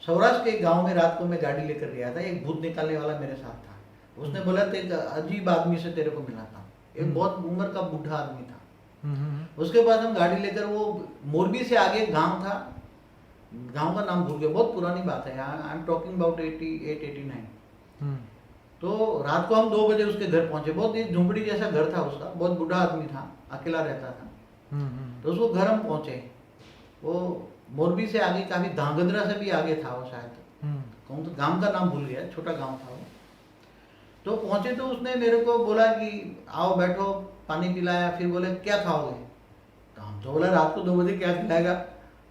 सौराष्ट्र के गांव में रात को मैं गाड़ी लेकर गया था, एक भूत निकालने वाला मेरे साथ था। उसने बोला एक अजीब आदमी से तेरे को मिला था, एक बहुत उम्र का बूढ़ा आदमी था। उसके बाद हम गाड़ी लेकर, वो मोरबी से आगे गांव था, गांव का नाम भूल गया, बहुत पुरानी बात है, आई एम टॉकिंग अबाउट 88-89। तो रात को हम 2 बजे उसके घर पहुंचे। बहुत ही झुंपड़ी जैसा घर था उसका, बहुत बूढ़ा आदमी था, अकेला रहता था। तो उसको घर हम पहुंचे, वो मोरबी से आगे, काफी धांगध्रा से भी आगे था वो शायद, कौन तो गांव का नाम भूल गया, छोटा गांव था वो। तो पहुंचे तो उसने मेरे को बोला कि आओ बैठो, पानी पिलाया, फिर बोले क्या खाओगे? तो हम तो बोला रात को 2 बजे क्या खिलाएगा?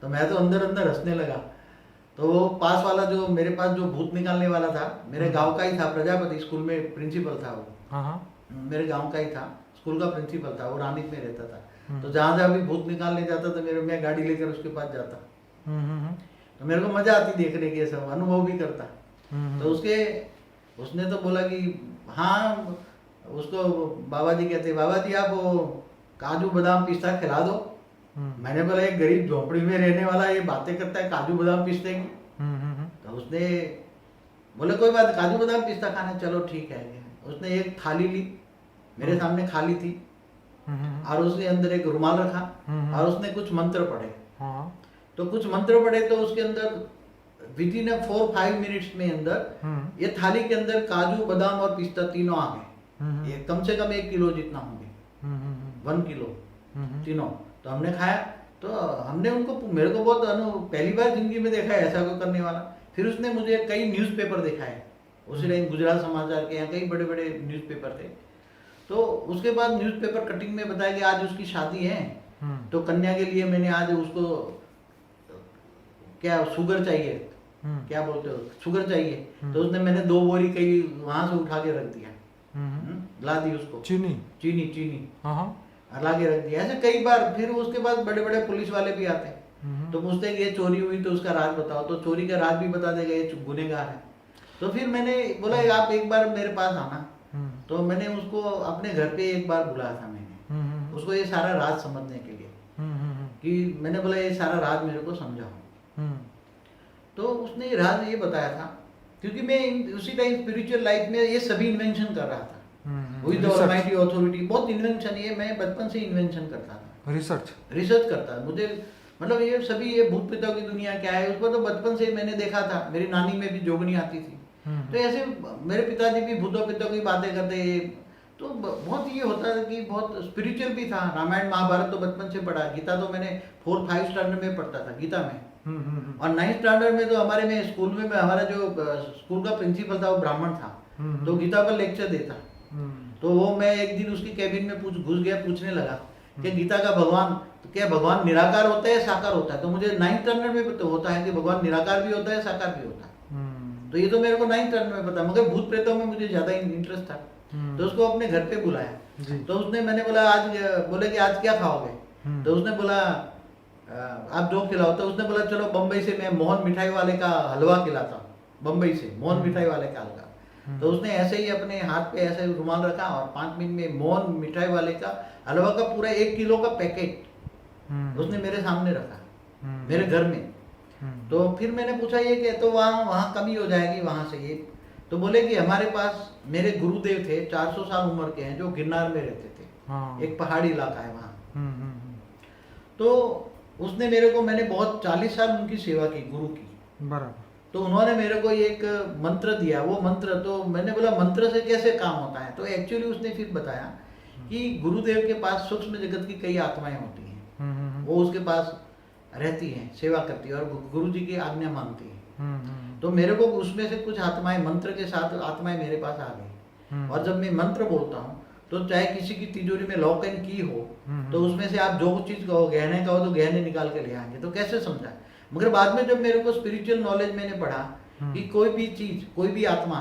तो मैं तो अंदर अंदर हंसने लगा। तो वो पास वाला जो मेरे पास जो भूत निकालने वाला था, मेरे गांव का ही था, प्रजापति स्कूल में प्रिंसिपल था वो, मेरे गांव का ही था, स्कूल का प्रिंसिपल था वो, रानीप में रहता था। तो जहाँ जहाँ भी भूत निकालने जाता तो मैं गाड़ी लेकर उसके पास जाता। तो मेरे को मजा आती देखने की, सब अनुभव भी करता। तो उसने तो बोला कि हाँ, उसको बाबा जी कहते, बाबा जी आप वो काजू बादाम पिस्ता खिला दो। मैंने बोला एक गरीब झोपड़ी में रहने वाला ये बातें करता है काजू बादाम पिस्ते की? तो उसने बोले कोई बात, काजू बादाम पिस्ता खाना, चलो ठीक है। उसने एक थाली ली, मेरे सामने खाली थी, और उसके अंदर एक रुमाल रखा, और उसने कुछ मंत्र पढ़े। तो कुछ मंत्र पढ़े तो उसके अंदर विद इन 4-5 मिनट्स में अंदर ये थाली के अंदर काजू बादाम और पिस्ता तीनों आ गए। ये कम से कम 1 किलो जितना होंगे, 1 किलो तीनों। तो हमने खाया, तो हमने उनको, मेरे को बहुत पहली बार जिंदगी में देखा है ऐसा कोई करने वाला। फिर उसने मुझे कई न्यूज़पेपर दिखाए, उसी टाइम गुजरात समाचार के, यहाँ कई बड़े बड़े न्यूज़पेपर थे। तो उसके बाद न्यूज़पेपर कटिंग में बताया कि आज उसकी शादी है, तो कन्या के लिए मैंने आज उसको क्या शुगर चाहिए, क्या बोलते हो, शुगर चाहिए। तो उसने, मैंने 2 बोरी कई वहां से उठा के रख दिया, ला दी उसको, चीनी ला के रख दिया। ऐसे कई बार। फिर उसके बाद बड़े बड़े पुलिस वाले भी आते हैं, तो पूछते हैं कि ये चोरी हुई तो उसका राज बताओ, तो चोरी का राज भी बता देगा, ये गुनहगार है। तो फिर मैंने बोला आप एक बार मेरे पास आना। तो मैंने उसको अपने घर पे एक बार बुलाया था मैंने उसको, ये सारा राज समझने के लिए, कि मैंने बोला ये सारा राज मेरे को समझाओ। तो उसने राज ये बताया था, क्योंकि मैं उसी टाइम स्पिरिचुअल लाइफ में ये सभी इन्वेंशन कर रहा था। विद द ऑलमाइटी अथॉरिटी, बहुत इन्वेंशन, ये मैं बचपन से इन्वेंशन करता था, रिसर्च करता। मुझे मतलब ये सभी, ये भूत प्रेतों की दुनिया क्या है, उसको तो बचपन से मैंने देखा था। मेरी नानी में भी जोगनी आती थी, तो ऐसे मेरे पिताजी भी भूतों प्रेतों की बातें करते। तो बहुत ये होता है कि बहुत स्पिरिचुअल भी था। रामायण महाभारत तो बचपन से पढ़ा, गीता तो मैंने 4-5 स्टैंडर्ड में पढ़ता था गीता में, और 9th स्टैंडर्ड में तो हमारे में स्कूल में हमारा जो स्कूल का प्रिंसिपल था वो ब्राह्मण था, तो गीता पर लेक्चर देता। तो वो मैं एक दिन उसकी कैबिन में घुस गया, पूछने लगा कि गीता का भगवान, तो क्या भगवान निराकार होता है साकार होता है? तो मुझे 9th स्टैंडर्ड में तो होता है कि भगवान निराकार भी होता है साकार भी होता है, तो ये तो मेरे को 9th स्टैंडर्ड में पता, मगर भूत प्रेतों में मुझे ज्यादा इंटरेस्ट था। तो उसको अपने घर पे बुलाया। तो उसने, मैंने बोला आज, बोले कि आज क्या खाओगे? तो उसने बोला आप जो खिलाओ। तो उसने बोला चलो बम्बई से मैं मोहन मिठाई वाले का हलवा खिलाता हूँ, बम्बई से मोहन मिठाई वाले का हलवा। तो उसने ऐसे ही अपने हाथ पे ऐसे रुमाल रखा, और 5 मिनट में मोहन मिठाई वाले का हलवा का पूरा 1 किलो का पैकेट उसने मेरे सामने रखा, मेरे घर में। तो फिर मैंने पूछा ये कि तो वहाँ कमी हो जाएगी वहाँ से ये? तो बोले कि हमारे पास मेरे गुरुदेव थे, 400 साल उम्र के हैं, जो गिरनार में रहते थे, एक पहाड़ी इलाका है वहाँ। तो उसने मेरे को, मैंने बहुत 40 साल उनकी सेवा की, गुरु की, बराबर। तो उन्होंने मेरे को एक मंत्र दिया। वो मंत्र, तो मैंने बोला मंत्र से कैसे काम होता है? तो एक्चुअली उसने फिर बताया कि गुरुदेव के पास सूक्ष्म जगत की कई आत्माएं होती हैं, वो उसके पास रहती हैं, सेवा करती है, और गुरु जी की आज्ञा मानती है। तो मेरे को उसमें से कुछ आत्माएं, मंत्र के साथ आत्माएं मेरे पास आ गई, और जब मैं मंत्र बोलता हूँ तो चाहे किसी की तिजोरी में लॉक एंड की हो, तो उसमें से आप जो चीज कहो, गहने कहो तो गहने निकाल के ले आएंगे। तो कैसे समझा? मगर बाद में जब मेरे को स्पिरिचुअल नॉलेज मैंने पढ़ा कि कोई भी चीज, कोई भी आत्मा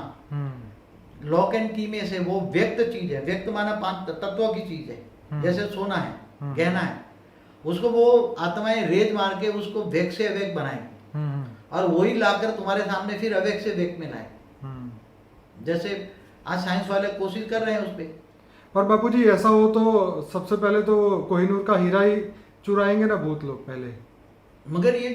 लॉक एंड की में से, वो व्यक्त चीज है, व्यक्त माना 5 तत्वों की चीज है, जैसे सोना है, गहना है, उसको वो आत्माएं रेज मार के उसको व्यक्त से अव्यक्त बनाएंगी, और वही लाकर तुम्हारे सामने फिर अव्यक्त से व्यक्त में लाए। जैसे आज साइंस वाले कोशिश कर रहे हैं उस पर। पर बापूजी ऐसा हो तो सबसे पहले तो कोहिनूर का हीरा ही चुराएंगे ना भूत लोग पहले। मगर ये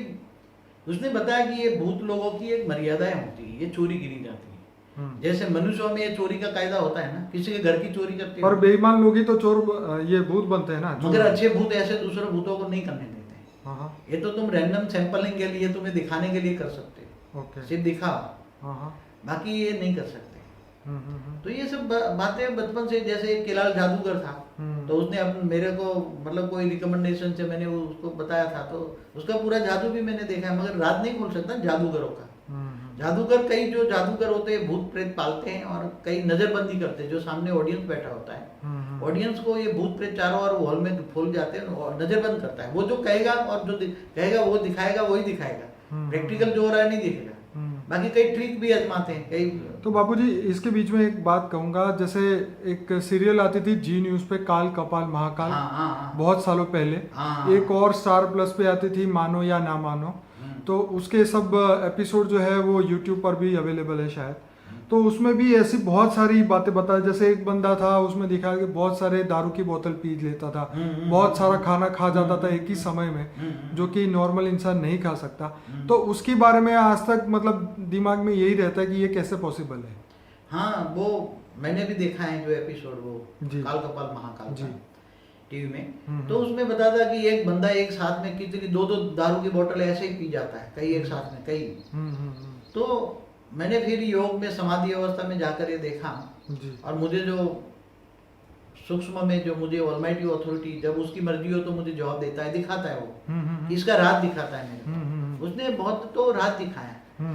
उसने बताया कि ये भूत लोगों की एक मर्यादाएं होती है, ये चोरी गिनी जाती है। जैसे मनुष्यों में ये चोरी का कायदा होता है ना, किसी के घर की चोरी करते हैं। पर बेईमान लोग ही तो चोर, ये भूत बनते हैं ना। मगर अच्छे भूत ऐसे दूसरे भूतों को नहीं करने देते हैं। ये तो तुम रैंडम सैंपलिंग के लिए, तुम्हें दिखाने के लिए कर सकते हो, सिर्फ दिखाओ, बाकी ये नहीं कर सकते। तो ये सब बातें बचपन से, जैसे एक केलाल जादूगर था, तो उसने मेरे को मतलब कोई रिकमेंडेशन से मैंने उसको बताया था, तो उसका पूरा जादू भी मैंने देखा है, मगर राज नहीं खोल सकता जादूगरों का। जादूगर, कई जो जादूगर होते हैं भूत प्रेत पालते हैं, और कई नजरबंदी करते हैं, जो सामने ऑडियंस बैठा होता है, ऑडियंस को ये भूत प्रेत चारों ओर हॉल में फूल जाते हैं और नजरबंद करता है। वो जो कहेगा और जो कहेगा वो दिखाएगा, वही दिखाएगा, प्रैक्टिकल जो हो रहा है नहीं दिखेगा। बाकी कई ट्रिक भी आजमाते हैं कई। तो बाबूजी इसके बीच में एक बात कहूंगा, जैसे एक सीरियल आती थी जी न्यूज पे, काल कपाल महाकाल, बहुत सालों पहले। एक और स्टार प्लस पे आती थी मानो या ना मानो, तो उसके सब एपिसोड जो है वो यूट्यूब पर भी अवेलेबल है शायद। तो उसमें भी ऐसी बहुत सारी बातें बताई, जैसे एक बंदा था उसमें दिखाया कि बहुत सारे दारू की बोतल पी लेता था, बहुत सारा खाना खा जाता था एक ही समय में, जो कि नॉर्मल इंसान नहीं खा सकता। तो उसके बारे में आज तक मतलब दिमाग में यही रहता है कि ये कैसे पॉसिबल है। हाँ, वो मैंने भी देखा है जो एपिसोड, वो काल कपाल महाकाल जी टीवी में। तो उसमें बता था कि एक बंदा एक साथ में कितनी दो दारू की बोतल ऐसे ही पी जाता है, कई एक साथ में कई। तो मैंने फिर योग में समाधि अवस्था में जाकर ये देखा, और मुझे जो सूक्ष्म में जो मुझे ऑलमाइटी अथॉरिटी जब उसकी मर्जी हो तो मुझे जवाब देता है, दिखाता है, वो इसका राज दिखाता है मेरे। उसने बहुत तो राज दिखाया।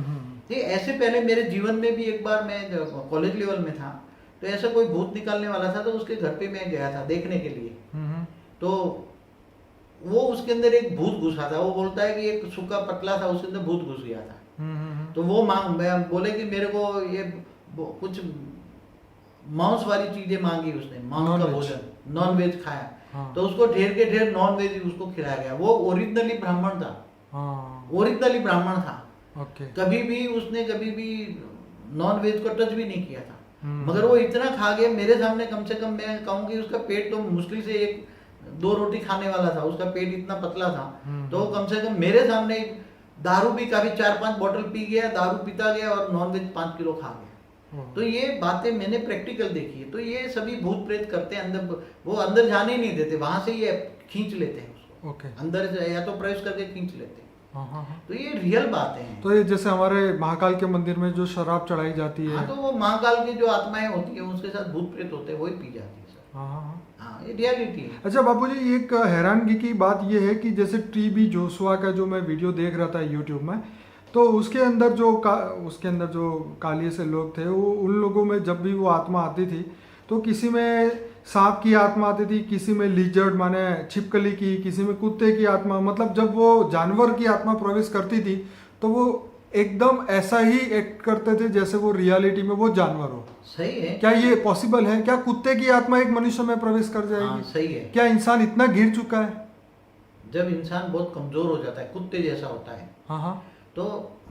ठीक, ऐसे पहले मेरे जीवन में भी एक बार मैं कॉलेज लेवल में था, तो ऐसा कोई भूत निकालने वाला था, तो उसके घर पे मैं गया था देखने के लिए। तो वो उसके अंदर एक भूत घुसा था, वो बोलता है कि एक सूखा पतला था, उसके अंदर भूत घुस गया था। तो वो बोले कि मेरे को ये कुछ मांस वाली चीजें मांगी उसने, मांस का भोजन, नॉन वेज खाया। तो उसको ढेर के ढेर नॉन वेज उसको खिलाया गया। वो ओरिजिनली ब्राह्मण था, ओरिजिनली ब्राह्मण था। कभी भी नॉन वेज को टच भी नहीं किया था, मगर वो इतना खा गया मेरे सामने। कम से कम मैं कहूँ कि उसका पेट तो मुश्किल से 1-2 रोटी खाने वाला था, उसका पेट इतना पतला था। तो कम से कम मेरे सामने दारू भी काफी 4-5 बोतल पी गया, दारू पीता गया, और नॉनवेज 5 किलो खा गया। तो ये बातें मैंने प्रैक्टिकल देखी है। तो ये सभी भूत प्रेत करते हैं, अंदर वो अंदर जाने ही नहीं देते, वहां से ये खींच लेते हैं उसको। अंदर या तो प्रवेश करके खींच लेते हैं। तो ये रियल बातें हैं। तो ये जैसे हमारे महाकाल के मंदिर में जो शराब चढ़ाई जाती है, तो वो महाकाल की जो आत्माएं होती है उसके साथ भूत प्रेत होते हैं, वही पी जाती है। ये रियलिटी है। अच्छा बाबूजी, एक हैरानगी की बात ये है कि जैसे टीबी जोशुआ का जो मैं वीडियो देख रहा था यूट्यूब में, तो उसके अंदर जो कालिए से लोग थे, वो उन लोगों में जब भी वो आत्मा आती थी, तो किसी में सांप की आत्मा आती थी, किसी में लिजर्ड माने छिपकली की, किसी में कुत्ते की आत्मा। मतलब जब वो जानवर की आत्मा प्रवेश करती थी तो वो एकदम ऐसा ही एक्ट करते थे जैसे वो रियलिटी में वो जानवर हो। सही है। क्या ये पॉसिबल है? क्या कुत्ते की आत्मा एक मनुष्य में प्रवेश कर जाएगी? सही है। क्या इंसान इतना गिर चुका है? जब इंसान बहुत कमजोर हो जाता है, कुत्ते जैसा होता है, तो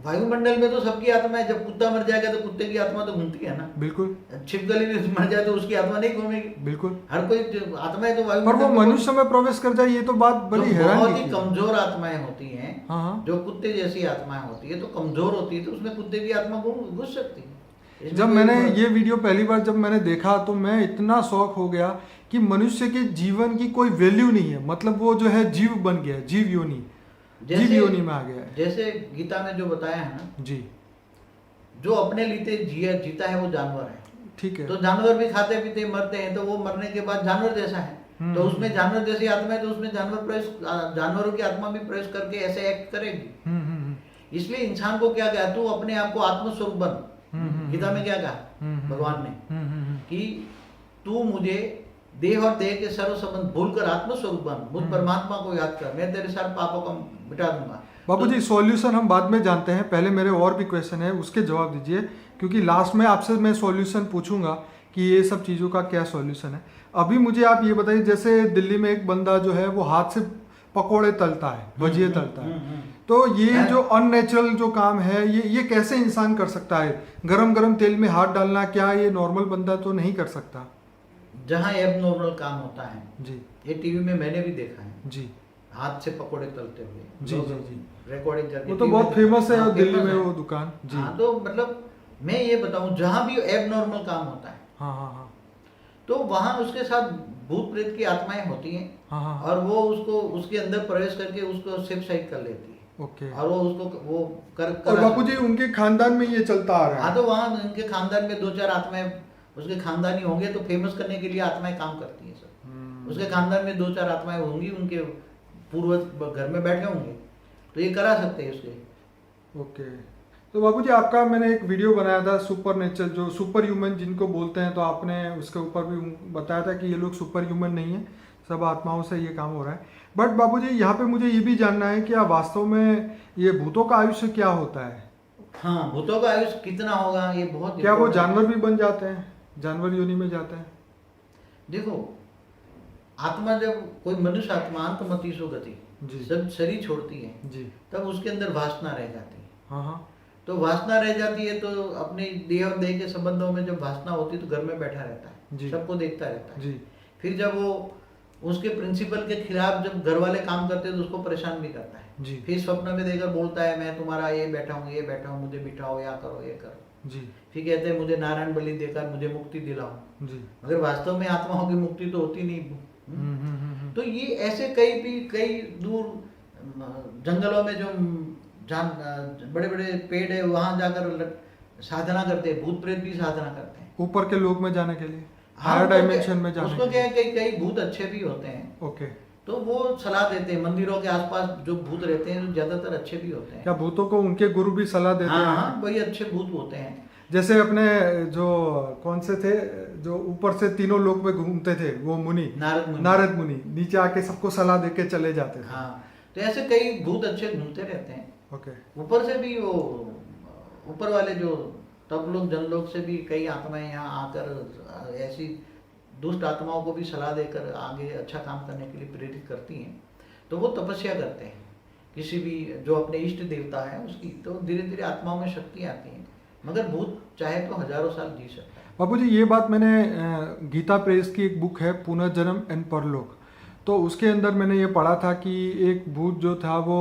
वायुमंडल में तो सबकी आत्मा है। जब कुत्ता मर जाएगा तो कुत्ते की आत्मा तो घूमती है ना। बिल्कुल। छिपकली भी मर जाए तो उसकी आत्मा नहीं घूमेगी। बिल्कुल। हर कोई आत्मा है तो पर वो मनुष्य में प्रवेश कर जाए, ये तो बात बड़ी हैरान बहुत ही कमजोर आत्माएं होती हैं। जो कुत्ते जैसी आत्माएं होती है तो कमजोर होती है, तो उसमें कुत्ते की आत्मा घुस सकती है। जब मैंने ये वीडियो पहली बार जब मैंने देखा तो मैं इतना शॉक हो गया कि मनुष्य के जीवन की कोई वैल्यू नहीं है। मतलब वो जो है जीव बन गया, जीव योनि में आ गया है। जैसे गीता में जो बताया है ना जी, जो अपने लिए जीता है वो जानवर है। ठीक है। तो जानवर भी खाते पीते मरते हैं, तो वो मरने के बाद जानवर जैसा है। तो उसमें जानवर जैसी आत्मा है, तो उसमें जानवरों की आत्मा भी प्रवेश करके ऐसे एक्ट करेगी। इसलिए इंसान को क्या कहा, तू अपने आप को आत्मस्वरूप बन। गीता में क्या कहा भगवान ने कि तू मुझे देह और देह के सर्व संबंध भूलकर आत्मस्वरूप बन, मुझ परमात्मा को याद कर, मैं तेरे सारे पापों को मिटा दूंगा। बाबूजी सॉल्यूशन हम बाद में जानते हैं, पहले मेरे और भी क्वेश्चन है उसके जवाब दीजिए, क्योंकि लास्ट में आपसे मैं सॉल्यूशन पूछूंगा कि ये सब चीज़ों का क्या सॉल्यूशन है। अभी मुझे आप ये बताइए, जैसे दिल्ली में एक बंदा जो है वो हाथ से पकौड़े तलता है, भजिए तलता है, तो ये जो अननेचुरल जो काम है ये कैसे इंसान कर सकता है? गरम गरम तेल में हाथ डालना, क्या ये नॉर्मल बंदा तो नहीं कर सकता? जहाँ एबनॉर्मल काम होता है जी, ये टीवी में मैंने भी देखा है जी, हाथ से पकोड़े तलते हुए। जी जी जी, रिकॉर्डिंग करके वो तो बहुत फेमस है दिल्ली में वो दुकान। जी हाँ, तो मतलब मैं ये बताऊं, जहाँ भी एबनॉर्मल काम होता है, हाँ हाँ हाँ, तो वहाँ उसके साथ भूत प्रेत की आत्माएं होती हैं। हाँ हाँ, और वो उसको उसके अंदर प्रवेश करके उसको शिव शहीद कर लेती है। ओके। और वो उसको वो और बापूजी उनके खानदान में ये चलता आ रहा हाँ, है। तो वहाँ उनके खानदान में 2-4 आत्माएं उसके खानदानी होंगे, तो फेमस करने के लिए आत्माएं काम करती हैं सब। उसके खानदान में 2-4 आत्माएं होंगी, उनके पूर्वज घर में बैठे होंगे, तो ये करा सकते हैं उसके। ओके। तो बापूजी आपका मैंने एक वीडियो बनाया था सुपर नेचर, जो सुपर ह्यूमन जिनको बोलते हैं, तो आपने उसके ऊपर भी बताया था कि ये लोग सुपर ह्यूमन नहीं है, सब आत्माओं से ये काम हो रहा है। बट बापूजी यहाँ पे मुझे ये भी जानना है कि वास्तव में ये भूतों का आयुष्य क्या होता है? हाँ, भूतों का आयुष कितना होगा ये बहुत क्या वो important जानवर भी बन जाते हैं, जानवर योनि में जाते हैं? देखो, आत्मा जब कोई मनुष्य आत्मा अंतमति सो गति जी। जब शरीर छोड़ती है जी। तब उसके अंदर वासना रह जाती है। हाँ हाँ। तो वासना रह जाती है, तो अपने देह और देह के संबंधों में जब वासना होती है तो घर में बैठा रहता जी। है, सबको देखता रहता है। जी। फिर जब वो उसके प्रिंसिपल के खिलाफ जब घर वाले काम करते हैं तो उसको परेशान भी करता है। जी। फिर स्वप्न में देखकर बोलता है मैं तुम्हारा ये बैठा हूँ, मुझे बिठाओ, या करो, ये करो। जी। फिर कहते हैं मुझे नारायण बलि देकर मुझे मुक्ति दिलाओ। जी। मगर वास्तव में आत्माओं की मुक्ति तो होती नहीं। तो ये ऐसे कई दूर जंगलों में जो बड़े बड़े पेड़ है, वहां जाकर साधना करते हैं, भूत प्रेत भी साधना करते हैं ऊपर के लोक में जाने के लिए, हाँ, हायर डायमेंशन में जाने उसको के क्या लिए। है, कई भूत अच्छे भी होते हैं। ओके। तो वो सलाह देते हैं, मंदिरों के आसपास जो भूत रहते हैं जो ज्यादातर अच्छे भी होते हैं। क्या भूतों को उनके गुरु भी सलाह देते हाँ हैं? हाँ, वही अच्छे भूत होते हैं। जैसे अपने जो कौन से थे जो ऊपर से तीनों लोक में घूमते थे, वो मुनि, नारद मुनि नीचे आके सबको सलाह देके चले जाते थे। हाँ, तो ऐसे कई भूत अच्छे घूमते रहते हैं। ओके। ऊपर से भी वो ऊपर वाले जो तब लोग जन लोग से भी कई आत्माएं यहाँ आकर ऐसी दुष्ट आत्माओं को भी सलाह देकर आगे अच्छा काम करने के लिए प्रेरित करती हैं। तो वो तपस्या करते हैं, किसी भी जो अपने इष्ट देवता है उसकी, तो धीरे धीरे आत्माओं में शक्ति आती है। मगर भूत चाहे तो हजारों साल जी सकता है। बाबूजी ये बात मैंने गीता प्रेस की एक बुक है पुनर्जन्म एंड परलोक, तो उसके अंदर मैंने ये पढ़ा था कि एक भूत जो था वो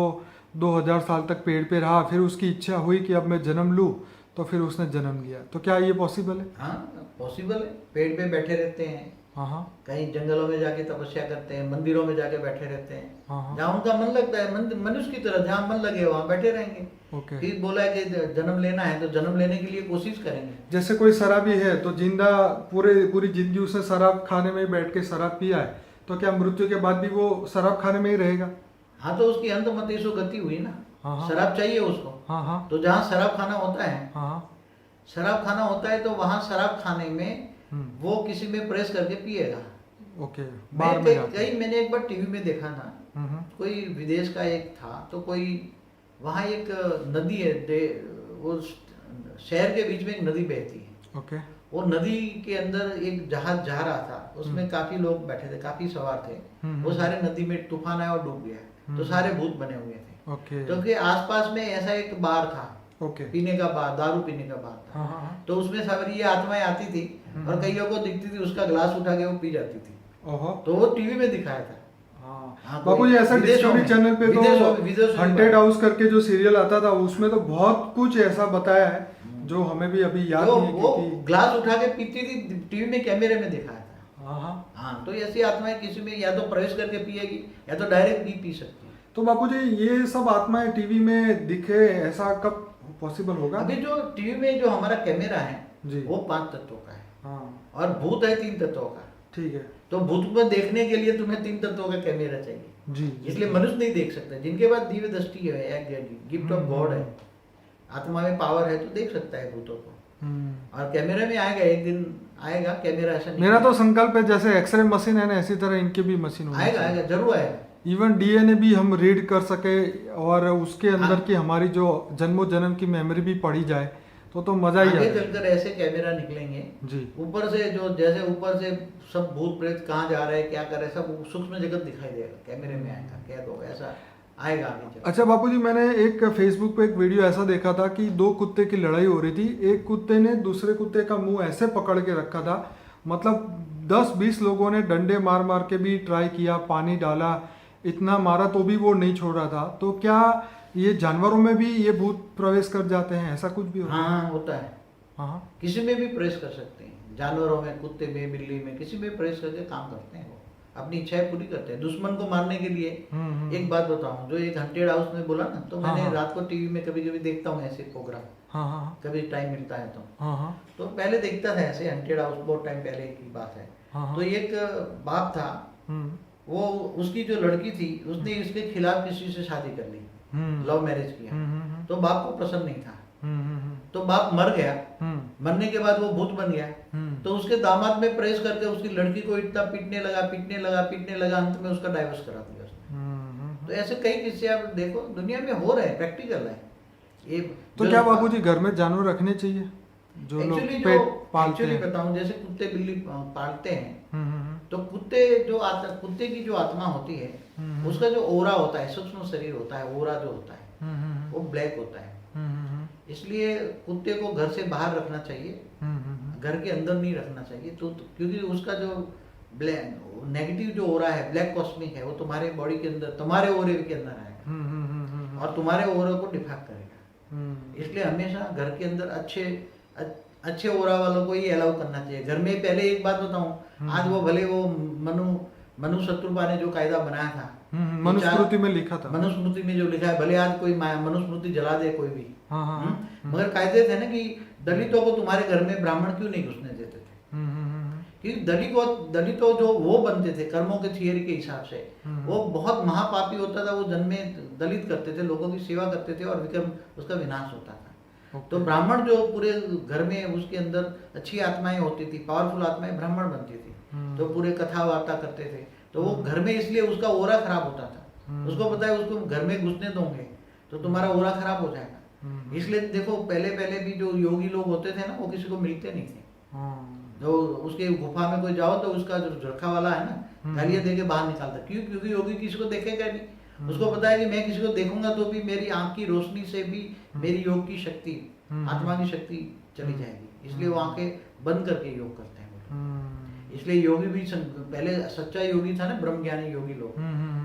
2000 साल तक पेड़ पे रहा, फिर उसकी इच्छा हुई कि अब मैं जन्म लूँ, तो फिर उसने जन्म लिया। तो क्या ये पॉसिबल है? हाँ, पॉसिबल है। पेड़ पे बैठे रहते हैं, हाँ हाँ। कहीं जंगलों में जाके तपस्या करते हैं, मंदिरों में जाके बैठे रहते हैं, हाँ। जहाँ उनका मन लगता है, मनुष्य की तरह जहाँ मन लगे वहाँ बैठे रहेंगे। ओके। फिर बोला है कि जन्म लेना है तो जन्म लेने के लिए कोशिश करेंगे। जैसे कोई शराबी है तो जिंदा पूरी जिंदगी उसने शराब खाने में बैठ के शराब पिया है, तो क्या मृत्यु के बाद भी वो शराब खाने में ही रहेगा? हाँ, तो उसकी अंतमतेषु गति हुई ना। हाँ। शराब चाहिए उसको। हाँ हाँ। तो जहाँ शराब खाना होता है, हाँ। शराब खाना होता है, तो वहाँ शराब खाने में वो किसी में प्रेस करके पिएगा। ओके। मैंने एक बार टीवी में देखा था, कोई विदेश का एक था, तो कोई वहाँ एक नदी है, वो शहर के बीच में एक नदी बहती है। ओके। वो नदी के अंदर एक जहाज जा रहा था, उसमें काफी लोग बैठे थे, काफी सवार थे। वो सारे नदी में तूफान आया और डूब गया, तो सारे भूत बने हुए थे। ओके। क्योंकि आसपास में ऐसा एक बार था, ओके, पीने का बार, दारू पीने का बार था। हाँ। तो उसमें सारी ये आत्माएं आती थी और कईयों को दिखती थी, उसका ग्लास उठा के वो पी जाती थी। ओहो। तो वो टीवी में दिखाया था। हाँ, बापू जी ऐसा डिस्कवरी चैनल पे तो हंटेड हाउस करके जो सीरियल आता था उसमें तो बहुत कुछ ऐसा बताया है जो हमें भी अभी याद तो नहीं है वो कि ग्लास उठा के पीती थी, टीवी में कैमरे में दिखाया था। हाँ। हाँ, तो ऐसी आत्माएं किसी में या तो प्रवेश करके पिएगी या तो डायरेक्ट भी पी सकती है। तो बापू जी ये सब आत्माएं टीवी में दिखे, ऐसा कब पॉसिबल होगा? अभी जो टीवी में जो हमारा कैमरा है जी, वो 5 तत्वों का है। हाँ और भूत है 3 तत्वों का। ठीक है। तो भूत को देखने के लिए तुम्हें 3 तत्वों का कैमरा चाहिए। जी। इसलिए मनुष्य नहीं देख सकता। जिनके पास दिव्य दृष्टि है, गिफ्ट ऑफ गॉड है, आत्मा में पावर है, तो देख सकता है भूतों को। और कैमरे में आएगा, एक दिन आएगा कैमरा। ऐसा नहीं, मेरा तो संकल्प है जैसे एक्सरे मशीन है ना, इसी तरह इनकी भी मशीन होनी चाहिए। आएगा, जरूर आएगा। इवन डीएनए भी हम रीड कर सके और उसके अंदर की हमारी जो जन्मों जन्म की मेमोरी भी पढ़ी जाए तो मजा ही आगे आएगा। चलकर ऐसे कैमरा निकलेंगे जी। ऊपर से, जो जैसे ऊपर से सब भूत प्रेत कहाँ जा रहे हैं, क्या कर रहे हैं, सब सूक्ष्म जगत दिखाई देगा, कैमरे में आएगा। कह दो ऐसा आएगा आगे चलकर। अच्छा बापूजी, मैंने एक फेसबुक पे एक वीडियो ऐसा देखा था कि 2 कुत्ते की लड़ाई हो रही थी। एक कुत्ते ने दूसरे कुत्ते का मुंह ऐसे पकड़ के रखा था, मतलब 10-20 लोगों ने डंडे मार मार के भी ट्राई किया, पानी डाला, इतना मारा तो भी वो नहीं छोड़ रहा था। तो क्या ये जानवरों में भी ये भूत प्रवेश कर जाते हैं, ऐसा कुछ भी होता है? हाँ, होता है। हाँ, किसी में भी प्रेस कर सकते हैं, जानवरों में, कुत्ते में, बिल्ली में, किसी में प्रेस करके काम करते हैं वो। अपनी इच्छाएं पूरी करते हैं दुश्मन को मारने के लिए। एक बात बताऊं, जो एक हंटेड हाउस में बोला ना, तो मैंने रात को टीवी में कभी कभी देखता हूँ ऐसे प्रोग्राम, कभी टाइम मिलता है तो पहले देखता था ऐसे हंटेड हाउस, बहुत टाइम पहले की बात है। तो एक बाप था, वो उसकी जो लड़की थी उसने इसके खिलाफ किसी से शादी कर ली, लव मैरिज किया, तो बाप को पसंद नहीं था, तो बाप मर गया। मरने के बाद वो भूत बन गया, तो उसके दामाद में प्रेस करके उसकी लड़की को इतना पीटने लगा, अंत में उसका डाइवोर्स करा दिया उसने। तो ऐसे कई किस्से आप देखो दुनिया में हो रहे हैं, प्रैक्टिकल है ये। तो क्या बाबूजी घर में जानवर रखने चाहिए जो लोग पेट पालते हैं? बताऊं, जैसे कुत्ते बिल्ली पालते हैं, तो कुत्ते की जो आत्मा होती है, उसका जो ओरा होता है, सूक्ष्म शरीर होता है, ओरा जो होता है वो ब्लैक होता है। इसलिए कुत्ते को घर से बाहर रखना चाहिए, घर के अंदर नहीं रखना चाहिए। तो क्योंकि उसका जो नेगेटिव जो ओरा है, ब्लैक कॉस्मिक है, वो तुम्हारे बॉडी के अंदर, तुम्हारे ओरे के अंदर आएगा और तुम्हारे ओरे को डिफेक्ट करेगा। इसलिए हमेशा घर के अंदर अच्छे ओरा वालों को ही अलाउ करना चाहिए घर में। पहले एक बात बताऊं, आज वो भले वो मनु शत्रुपा ने जो कायदा बनाया था, मनुस्मृति में लिखा था, मनुस्मृति में जो लिखा है, भले आज कोई मनुस्मृति जला दे कोई भी, मगर कायदे थे ना कि दलितों को तुम्हारे घर में ब्राह्मण क्यों नहीं घुसने देते थे, क्योंकि दलितों जो वो बनते थे कर्मों के थियरी के हिसाब से, वो बहुत महापापी होता था। वो जन्मे दलित करते थे, लोगों की सेवा करते थे और विक्रम उसका विनाश होता था। तो ब्राह्मण जो पूरे घर में उसके अंदर अच्छी आत्माएं होती थी, पावरफुल आत्माएं ब्राह्मण बनती थी, तो पूरे कथा वार्ता करते थे, तो वो घर में, इसलिए उसका ओरा खराब होता था। उसको पता है उसको घर में घुसने दोगे तो तुम्हारा ओरा खराब हो जाएगा। इसलिए देखो पहले भी जो योगी लोग होते थे ना, वो किसी को मिलते नहीं थे। जो उसके गुफा में कोई जाओ तो उसका जो झरखा वाला है ना, गालियां दे के बाहर निकालता। क्यों? क्योंकि योगी किसी को देखेगा नहीं, उसको पता है कि मैं किसी को देखूंगा तो भी मेरी आंख की रोशनी से भी मेरी योग की शक्ति, आत्मा की शक्ति चली जाएगी। इसलिए वो आंखें बंद करके योग करते हैं। इसलिए योगी भी पहले सच्चा योगी था ना, ब्रह्म ज्ञानी योगी लोग,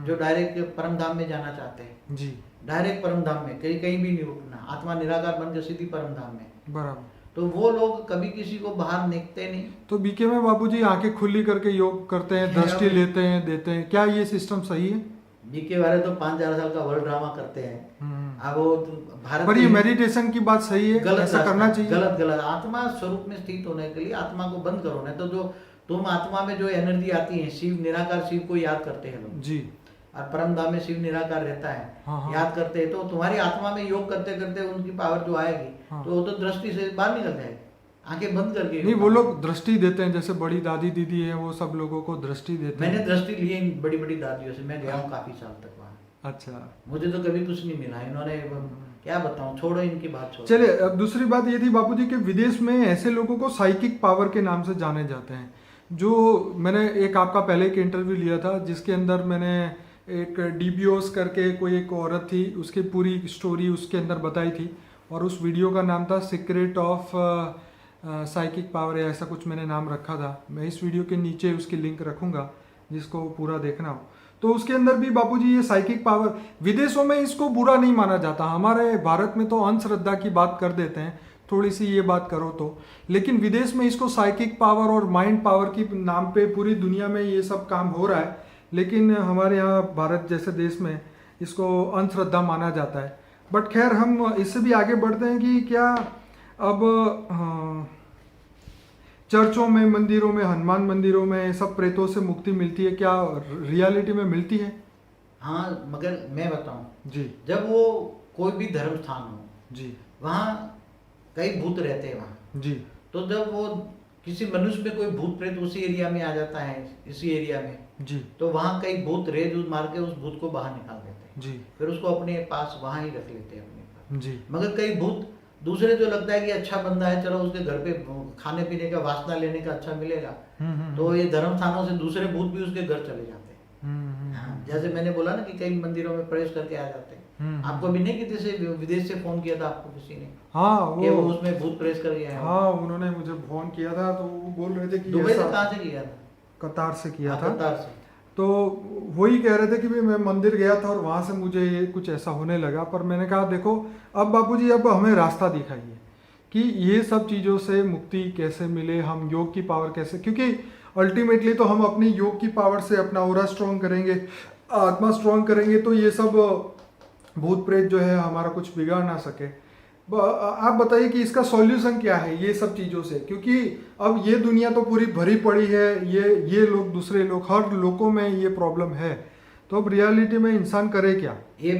जो डायरेक्ट परम धाम में जाना चाहते हैं जी, डायरेक्ट परम धाम में, कहीं भी नहीं रुकना, आत्मा निराकार बनकर सीधी परम धाम में। बराबर। तो वो लोग कभी किसी को बाहर निकलते नहीं। तो बीके में बाबूजी आंखें खुली करके योग करते हैं, दृष्टि लेते हैं, देते हैं, क्या ये सिस्टम सही है? बीके वाले तो 5,000 साल का वर्ल्ड ड्रामा करते हैं। अब वो भारत, पर ये मेडिटेशन की बात सही है, गलत ऐसा करना चाहिए? गलत। आत्मा स्वरूप में स्थित होने के लिए आत्मा को बंद करो, नहीं तो जो तुम आत्मा में जो एनर्जी आती है, शिव निराकार शिव को याद करते हैं लोग जी, और परम धाम में शिव निराकार रहता है। हाँ। याद करते हैं तो तुम्हारी आत्मा में योग करते करते उनकी पावर जो आएगी, हाँ। तो वो तो दृष्टि से बाहर निकल जाएगी, आंखें बंद करके। नहीं, वो लोग दृष्टि देते हैं, जैसे बड़ी दादी दीदी है, वो सब लोगों को दृष्टि देते हैं। मैंने दृष्टि ली है बड़ी बड़ी दादियों से, मैं गया हूँ काफी साल तक वहाँ। अच्छा, मुझे तो कभी कुछ नहीं मिला, इन्होंने क्या बताऊं, छोड़ो इनकी बात छोड़ो। चलिए, अब दूसरी बात ये थी बापूजी कि विदेश में ऐसे लोगों को साइकिक पावर के नाम से जाने जाते हैं, जो मैंने एक आपका पहले एक इंटरव्यू लिया था जिसके अंदर मैंने एक डीबियोस करके कोई एक औरत थी, उसकी पूरी स्टोरी उसके अंदर बताई थी, और उस वीडियो का नाम था सीक्रेट ऑफ साइकिक पावर, या ऐसा कुछ मैंने नाम रखा था। मैं इस वीडियो के नीचे उसकी लिंक रखूंगा जिसको पूरा देखना हो। तो उसके अंदर भी बापूजी ये साइकिक पावर, विदेशों में इसको बुरा नहीं माना जाता, हमारे भारत में तो अंधश्रद्धा की बात कर देते हैं, थोड़ी सी ये बात करो तो, लेकिन विदेश में इसको साइकिक पावर और माइंड पावर की नाम पे पूरी दुनिया में ये सब काम हो रहा है, लेकिन हमारे यहाँ भारत जैसे देश में इसको अंधश्रद्धा माना जाता है। बट खैर, हम इससे भी आगे बढ़ते हैं कि क्या अब चर्चों में, मंदिरों में, हनुमान मंदिरों में सब प्रेतों से मुक्ति मिलती है, क्या रियलिटी में मिलती है? हाँ, मगर मैं बताऊं जी, जब वो कोई भी धर्म स्थान हो जी, वहाँ कई भूत रहते हैं वहाँ जी, तो जब वो किसी मनुष्य में कोई भूत प्रेत उसी एरिया में आ जाता है, इसी एरिया में जी, तो वहाँ कई भूत रेज मार के उस भूत को बाहर निकाल देते हैं जी, फिर उसको अपने पास वहाँ ही रख लेते हैं अपने पास जी। मगर कई भूत दूसरे जो लगता है कि अच्छा बंदा है, चलो उसके घर पे खाने पीने का वासना लेने का अच्छा मिलेगा, तो ये धर्म स्थानों से दूसरे भूत भी उसके घर चले जाते हैं। जैसे मैंने बोला ना कि कई मंदिरों में प्रवेश करके आ जाते हैं। आपको भी नहीं कि जैसे विदेश से फोन किया था आपको किसी ने? हाँ, वो उसमें भूत प्रवेश कर गया है। हाँ, उन्होंने मुझे फोन किया था, तो वो बोल रहे थे कि दुबई से कहाँ से किया था? कतार से किया था। कतार से। तो वही कह रहे थे कि भाई मैं मंदिर गया था और वहाँ से मुझे ये कुछ ऐसा होने लगा, पर मैंने कहा देखो अब बापूजी, अब हमें रास्ता दिखाइए कि ये सब चीज़ों से मुक्ति कैसे मिले, हम योग की पावर कैसे, क्योंकि अल्टीमेटली तो हम अपनी योग की पावर से अपना ऑरा स्ट्रॉन्ग करेंगे, आत्मा स्ट्रॉन्ग करेंगे, तो ये सब भूत प्रेत जो है हमारा कुछ बिगाड़ ना सके। आप बताइए कि इसका सॉल्यूशन क्या है ये सब चीज़ों से, क्योंकि अब ये दुनिया तो पूरी भरी पड़ी है, ये लोग दूसरे लोग हर लोगों में ये प्रॉब्लम है, तो अब रियलिटी में इंसान करे क्या? ये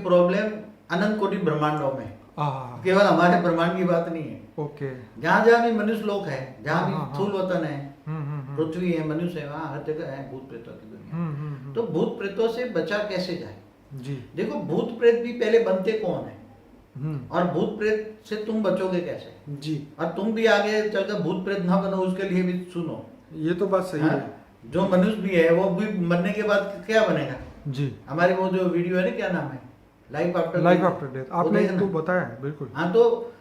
प्रॉब्लम अनंत कोटि ब्रह्मांडों में, हाँ, केवल हमारे ब्रह्मांड की बात नहीं है। ओके। जहाँ जहाँ भी मनुष्य लोक है, जहाँ हाँ, भी स्थूल वतन है, हम्म, पृथ्वी है, मनुष्य है, वहाँ हर जगह है भूत प्रेतों की दुनिया। हम्म, तो भूत प्रेतों से बचा कैसे जाए? जी, देखो, भूत प्रेत भी पहले बनते कौन है, हम्म, और भूत प्रेत से तुम बचोगे कैसे, जी, और तुम भी आगे चलकर भूत प्रेत ना बनो उसके लिए भी सुनो। ये तो बात सही हाँ? है। जो मनुष्य भी है वो भी मरने के बाद क्या बनेगा? जी, हमारी वो जो वीडियो है ना, क्या नाम है, लाइफ आफ्टर डेथ, आपने तो बताया है, बिल्कुल। हाँ, तो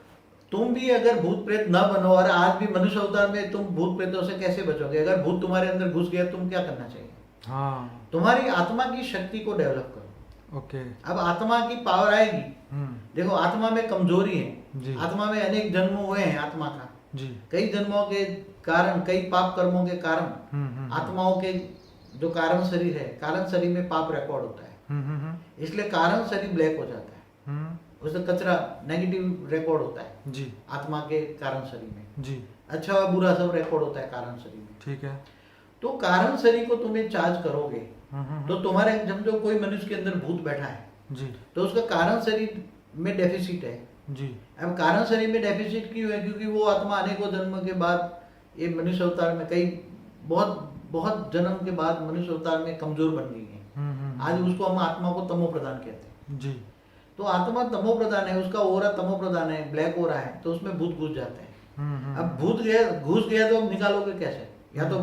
तुम भी अगर भूत प्रेत न बनो, और आज भी मनुष्य अवतार में तुम भूत प्रेतों से कैसे बचोगे? अगर भूत तुम्हारे अंदर घुस गया, तुम क्या करना चाहिए? हाँ, तुम्हारी आत्मा की शक्ति को डेवलप करो। ओके, अब आत्मा की पावर आएगी। हम्म, देखो, आत्मा में कमजोरी जी। है, आत्मा में अनेक जन्म हुए हैं आत्मा का, जी, कई जन्मों के कारण, कई पाप कर्मों के कारण, आत्माओं के जो कारण शरीर है, कारण शरीर में पाप रिकॉर्ड होता है, इसलिए कारण शरीर ब्लैक हो जाता है, उससे कचरा नेगेटिव रिकॉर्ड होता है जी, आत्मा के कारण शरीर में, जी, अच्छा और बुरा सब रिकॉर्ड होता है कारण शरीर में। ठीक है, तो कारण शरीर को तुम्हें चार्ज करोगे, तो तुम्हारे समझो कोई मनुष्य के अंदर भूत बैठा है, जी, तो उसका कारण शरीर में डेफिसिट है। जी, अब कारण शरीर में डेफिसिट क्यों है? क्योंकि वो आत्मा अनेकों जन्म के बाद ये मनुष्य अवतार में, कई बहुत बहुत जन्म के बाद मनुष्य अवतार में कमजोर बन गई है। आज उसको हम आत्मा को तमो प्रदान कहते हैं। जी, तो आत्मा तमो प्रधान है, उसका ओरा तमो प्रधान है, ब्लैक ओरा है, तो उसमें भूत घुस जाते हैं। अब भूत घुस गया तो अब निकालोगे कैसे? या तो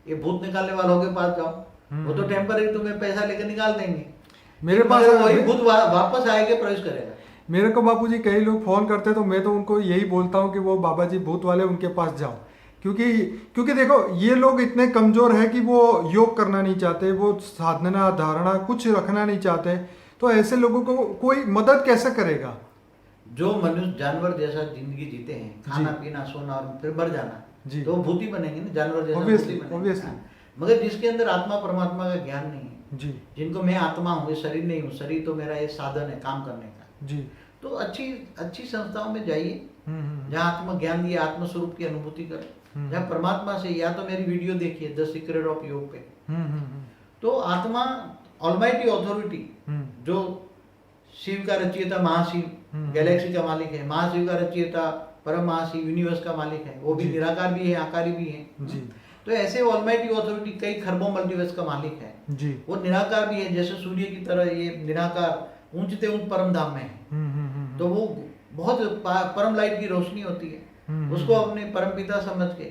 ये भूत निकालने वालों के पास जाओ, वो तो टेम्पररी तुम्हें पैसा लेकर निकाल देंगे, मेरे पास वही भूत वापस आएगा, प्रवेश करेगा। मेरे को बापूजी कई लोग फोन करते, तो मैं तो उनको यही बोलता हूँ कि वो बाबा जी भूत वाले उनके पास जाओ, क्योंकि देखो ये लोग इतने कमजोर है कि वो योग करना नहीं चाहते, वो साधना धारणा कुछ रखना नहीं चाहते, तो ऐसे लोगों को कोई मदद कैसे करेगा? जो मनुष्य जानवर जैसा जिंदगी जीते हैं, खाना पीना सोना और फिर मर जाना, जी, तो भूत ही बनेंगे ना, जानवर जैसा ऑब्वियसली। हाँ। मगर जिसके अंदर आत्मा परमात्मा का ज्ञान नहीं है, जी, जिनको मैं आत्मा हूँ, ये शरीर नहीं हूँ, शरीर तो मेरा ये साधन है काम करने का, जी, तो अच्छी अच्छी संस्थाओं में जाइए जहाँ आत्म ज्ञान दिए, आत्म स्वरूप की अनुभूति करें, जहाँ परमात्मा से, या तो मेरी वीडियो देखिए द सीक्रेट ऑफ योग पे, तो आत्मा ऑलमाइटी अथॉरिटी, जो शिव का रचयिता महाशिव, गैलेक्सी का मालिक है, महाशिव का रचयिता परम महाशिव, यूनिवर्स का मालिक है, वो भी निराकार भी है, आकारी भी है जी, तो ऐसे ऑलमाइटी अथॉरिटी कई खरबों मल्टीवर्स का मालिक है जी, वो निराकार भी है, जैसे सूर्य की तरह ये निराकार ऊंचते ऊंच परम धाम में है, तो वो बहुत परम लाइट की रोशनी होती है, उसको अपने परम पिता समझ के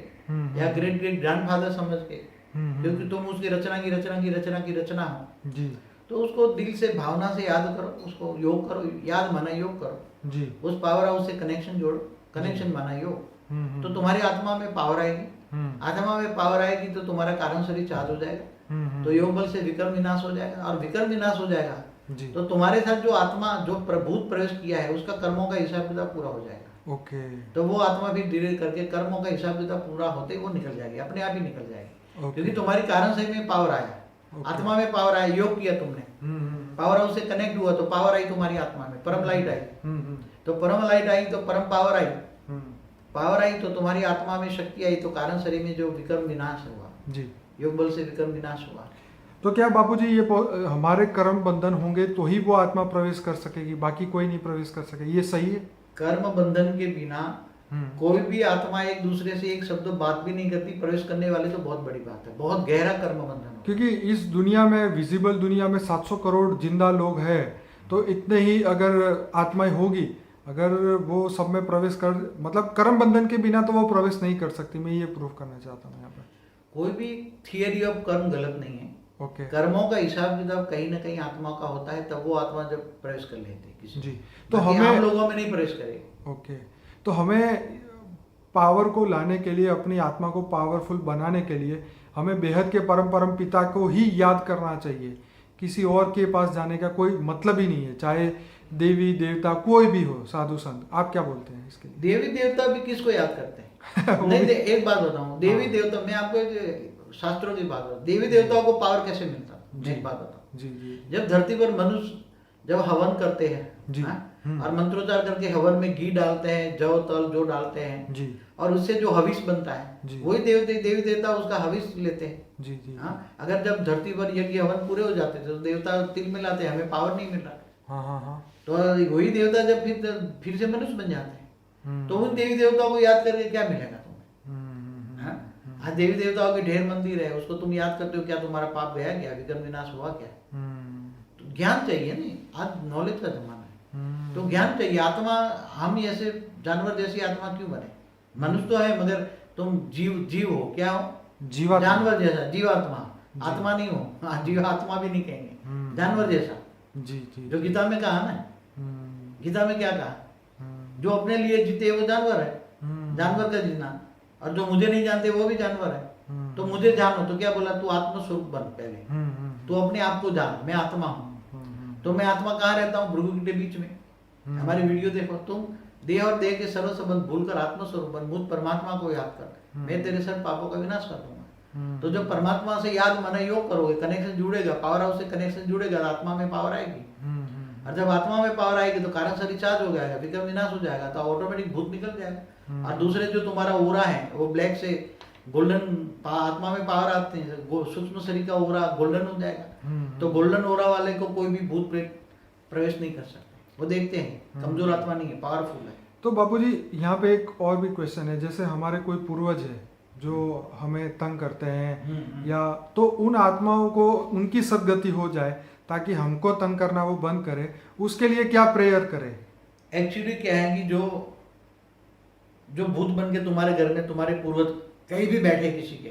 या ग्रेट ग्रेट ग्रैंडफादर समझ के, क्योंकि तुम उसकी रचना की रचना हो, जी, तो उसको दिल से भावना से याद करो, उसको योग करो, याद माना योग करो, जी, उस पावर हाउस से कनेक्शन जोड़ो, कनेक्शन माना योग, तो तुम्हारी आत्मा में पावर आएगी, आत्मा में पावर आएगी तो तुम्हारा कारण शरीर चार्ज हो जाएगा, तो योग बल से विकर्म विनाश हो जाएगा, और विकर्म विनाश हो जाएगा तो तुम्हारे साथ जो आत्मा जो भूत प्रवेश किया है उसका कर्मों का हिसाब किताब पूरा हो जाएगा। ओके, तो वो आत्मा फिर धीरे करके कर्मों का हिसाब किताब पूरा होते ही वो निकल जाएगी, अपने आप ही निकल जाएगी, क्योंकि तुम्हारी कारण शरीर में पावर आया, आत्मा में पावर आया, योग किया तुमने, पावर हाउस से कनेक्ट हुआ तो पावर आई तुम्हारी आत्मा में, परम लाइट आई, तो परम लाइट आई तो परम पावर आई, पावर आई तो तुम्हारी आत्मा में शक्ति आई, तो कारण शरीर में जो विकर्म विनाश हुआ, जी, योग बल से विकर्म विनाश हुआ। तो क्या बापूजी ये हमारे कर्म बंधन होंगे तो ही वो आत्मा प्रवेश कर सकेगी, बाकी कोई नहीं प्रवेश कर सके, ये सही है? कर्म बंधन के बिना कोई भी आत्मा एक दूसरे से एक शब्द बात भी नहीं करती, प्रवेश करने वाले तो बहुत बड़ी बात है, बहुत गहरा कर्म बंधन। क्योंकि इस दुनिया में, विजिबल दुनिया में 700 करोड़ जिंदा लोग हैं, तो इतने ही अगर आत्माएं होगी, अगर वो सब में प्रवेश कर, मतलब कर्म बंधन के बिना तो वो प्रवेश नहीं कर सकती, मैं ये प्रूफ करना चाहता हूँ यहाँ पर। कोई भी थियरी ऑफ कर्म गलत नहीं है, ओके, कर्मों का हिसाब किताब कहीं ना कहीं आत्मा का होता है, तब वो आत्मा जब प्रवेश कर लेते हैं किसी, जी, तो हम लोगों में नहीं प्रवेश करे। ओके, तो हमें पावर को लाने के लिए, अपनी आत्मा को पावरफुल बनाने के लिए हमें बेहद के परम पिता को ही याद करना चाहिए, किसी और के पास जाने का कोई मतलब ही नहीं है, चाहे देवी देवता कोई भी हो, साधु संत। आप क्या बोलते हैं इसके लिए? देवी देवता भी किसको याद करते हैं? नहीं एक बात बताऊं, देवी देवता, मैं आपको एक शास्त्रों की बात बताऊं, देवी देवताओं को पावर कैसे मिलता, मैं एक बात बताऊं। जी जी जब धरती पर मनुष्य जब हवन करते हैं जी, हाँ, और मंत्रोच्चार करके हवन में घी डालते हैं, जौ तल जो डालते हैं जी और उससे जो हविष बनता है जी। वही देवी देवता उसका हविष लेते हैं। जी जी हाँ, अगर जब धरती पर यज्ञ हवन पूरे हो जाते थे तो देवता तिल मिलाते हैं, हमें पावर नहीं मिल रहा, हाँ हाँ हाँ। तो वही देवता जब फिर से मनुष्य बन जाते हैं, तो हम्म उन देवी देवताओं को याद करके क्या मिलेगा तुम्हें? हम्म हाँ? आज देवी देवताओं के ढेर मंदिर है, उसको तुम याद करते हो, क्या तुम्हारा पाप गया, क्या विघ्न विनाश हुआ क्या? तो ज्ञान चाहिए नहीं, आज नॉलेज का जमाना है, तो ज्ञान चाहिए। आत्मा, हम ऐसे जानवर जैसी आत्मा क्यों बने? मनुष्य तो है मगर तुम जीव हो, क्या हो? जीवात्मा। जानवर जैसा, जीवात्मा, आत्मा नहीं हो। हाँ, जीवात्मा भी नहीं कहेंगे, जानवर जैसा। जी जी। जो गीता में कहा ना, गीता में क्या कहा? जो अपने लिए जीते वो जानवर है, जानवर का जीना, और जो मुझे नहीं जानते वो भी जानवर है। तो मुझे जानो, तो क्या बोला? तू आत्मस्वरूप बन पहले, तू अपने आप को जान, मैं आत्मा हूँ। तो मैं आत्मा कहाँ रहता हूँ? भृगु के बीच में। हमारी वीडियो देखो, तुम देह और देह के सर्व संबंध भूलकर आत्मस्वरूप बन, मुझ परमात्मा को याद कर, मैं तेरे सब पापों का विनाश कर दूंगा। तो जब परमात्मा से याद मन योग करोगे, कनेक्शन जुड़ेगा, पावर हाउस से कनेक्शन जुड़ेगा, तो आत्मा में पावर आएगी। और जब आत्मा में पावर आएगी तो कारण से रिचार्ज हो जाएगा, विक्रम विनाश हो जाएगा, तो ऑटोमेटिक भूत निकल जाएगा। और दूसरे जो तुम्हारा ओरा है वो ब्लैक से गोल्डन, आत्मा में पावर आते हैं, सूक्ष्म शरीर का ओरा गोल्डन हो जाएगा। तो गोल्डन ओरा वाले को कोई भी भूत प्रेत प्रवेश नहीं कर सकते, वो देखते हैं कमजोर आत्मा नहीं है, पावरफुल है। तो बापूजी यहाँ पे एक और भी क्वेश्चन है, जैसे हमारे कोई पूर्वज है जो हमें तंग करते हैं या, तो उन आत्माओं को उनकी सदगति हो जाए ताकि हमको तंग करना वो बंद करे, उसके लिए क्या प्रेयर करें? एक्चुअली क्या है कि जो भूत बन के तुम्हारे घर में तुम्हारे पूर्वज कहीं भी बैठे किसी के,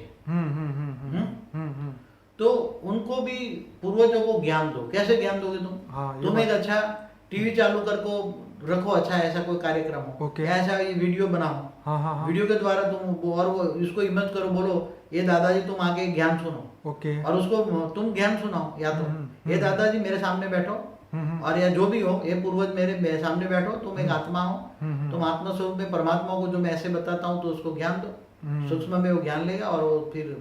तो उनको भी पूर्वजों को ज्ञान दो। कैसे ज्ञान दोगे तुम? हाँ, तुम एक अच्छा टीवी चालू कर को रखो, अच्छा ऐसा कोई कार्यक्रम हो, ओके। ऐसा ये वीडियो बनाओ, हाँ हाँ हाँ। वीडियो के द्वारा तुम और वो इसको इमेज करो, बोलो ये दादाजी तुम आके ज्ञान सुनो, ओके। और उसको तुम ज्ञान सुनाओ, या तो ये दादाजी मेरे सामने बैठो, और या जो भी हो, ये पूर्वज मेरे सामने बैठो, तुम एक आत्मा हो, तुम आत्मा स्वरूप में परमात्मा को जो मैं ऐसे बताता हूँ तो उसको ज्ञान दो, सूक्ष्म में वो ज्ञान लेगा। और वो फिर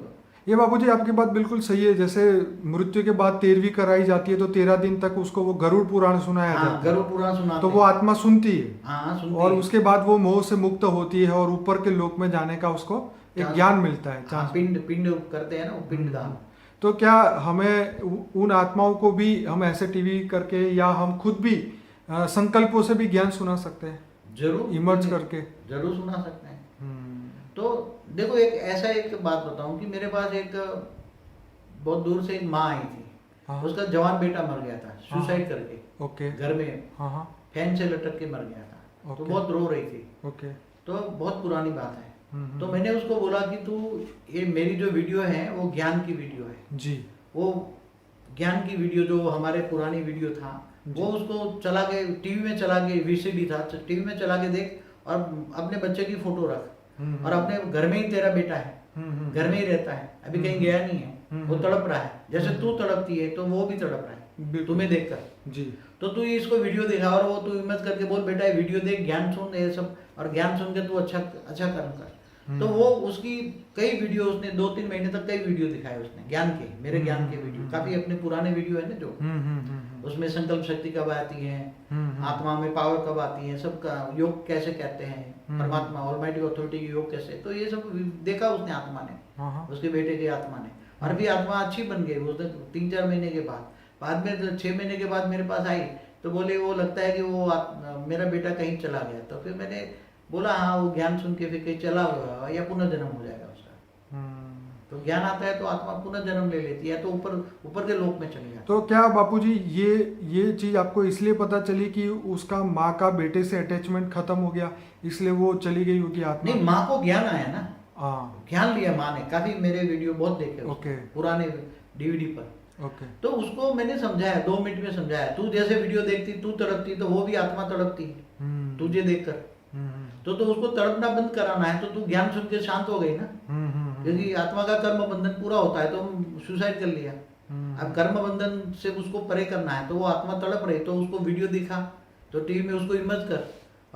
ये बाबूजी आपकी बात बिल्कुल सही है, जैसे मृत्यु के बाद 13वीं कराई जाती है तो 13 दिन तक उसको वो गरुड़ पुराण सुनाया जाता है, गरुड़ पुराण सुनाते तो वो आत्मा सुनती है, हाँ, सुनती और है। उसके बाद वो मोह से मुक्त होती है और ऊपर के लोक में जाने का उसको एक ज्ञान मिलता है, चांस। पिंड करते हैं ना, वो पिंड दान। तो क्या हमें उन आत्माओं को भी हम ऐसे टीवी करके या हम खुद भी संकल्पों से भी ज्ञान सुना सकते हैं? जरूर इमर्ज करके जरूर सुना सकते हैं। तो देखो, एक ऐसा एक बात बताऊं कि मेरे पास एक बहुत दूर से एक माँ आई थी, हाँ। उसका जवान बेटा मर गया था सुसाइड करके, ओके। घर में हाँ हाँ फैन से लटक के मर गया था, तो ओके। बहुत रो रही थी, ओके। तो बहुत पुरानी बात है। तो मैंने उसको बोला कि तू, ये मेरी जो वीडियो है वो ज्ञान की वीडियो है जी, वो ज्ञान की वीडियो जो हमारे पुरानी वीडियो था वो उसको चला के टीवी में चला के, वीसीडी था, टीवी में चला के देख, और अपने बच्चे की फोटो रख, और अपने घर में ही तेरा बेटा है, घर में ही रहता है, अभी कहीं गया नहीं है, वो तड़प रहा है जैसे तू तड़पती है, तो वो भी तड़प रहा है तुम्हें देखकर जी। तो तू इसको वीडियो देखा, और वो तू हिम्मत करके बोल बेटा ये वीडियो देख, ज्ञान सुन, ये सब, और ज्ञान सुन के तू अच्छा कर्म कर। तो वो उसकी कई वीडियो, उसने 2-3 महीने तक कई वीडियो दिखाए उसने ज्ञान के, मेरे ज्ञान के वीडियो, काफी अपने पुराने वीडियो है ना जो, उसमें संकल्प शक्ति कब आती है, आत्मा में पावर कब आती है, सबका योग कैसे कहते हैं, परमात्मा ऑलमाइटी अथॉरिटी की योग कैसे, तो ये सब देखा उसने, आत्मा ने, उसके बेटे की आत्मा ने, और भी आत्मा अच्छी बन गई उसने 3-4 महीने के बाद में 6 महीने के बाद मेरे पास आई, तो बोले वो लगता है कि वो मेरा बेटा कहीं चला गया। तो फिर मैंने बोला हाँ, वो ज्ञान सुन के फिर कहीं चला हुआ या पुनर्जन्म हो जाएगा उसका। तो ज्ञान आता है तो आत्मा पुनर्जन्म ले लेती है, तो ऊपर के लोक में चली जाती है। तो क्या बापूजी ये चीज आपको इसलिए पता चली कि उसका माँ का बेटे से अटैचमेंट खत्म हो गया, इसलिए वो चली गई होगी आत्मा? नहीं, माँ को ज्ञान आया ना, हाँ, ज्ञान लिया माँ ने, काफी मेरे वीडियो बहुत देखे ओके, पुराने डीवीडी पर, ओके। तो उसको मैंने समझाया, 2 मिनट में समझाया, तू जैसे वीडियो देखती, तू तड़पती, तो वो भी आत्मा तड़पती है तुझे देखकर, तो उसको तड़पना बंद कराना है, तो तू ज्ञान सुन के शांत हो गई ना, क्योंकि आत्मा का कर्म बंधन पूरा होता है, तो सुसाइड कर लिया। अब कर्म बंधन से उसको परे करना है, तो वो आत्मा तड़प रही, तो उसको वीडियो दिखा, तो टीवी में उसको इमेज कर,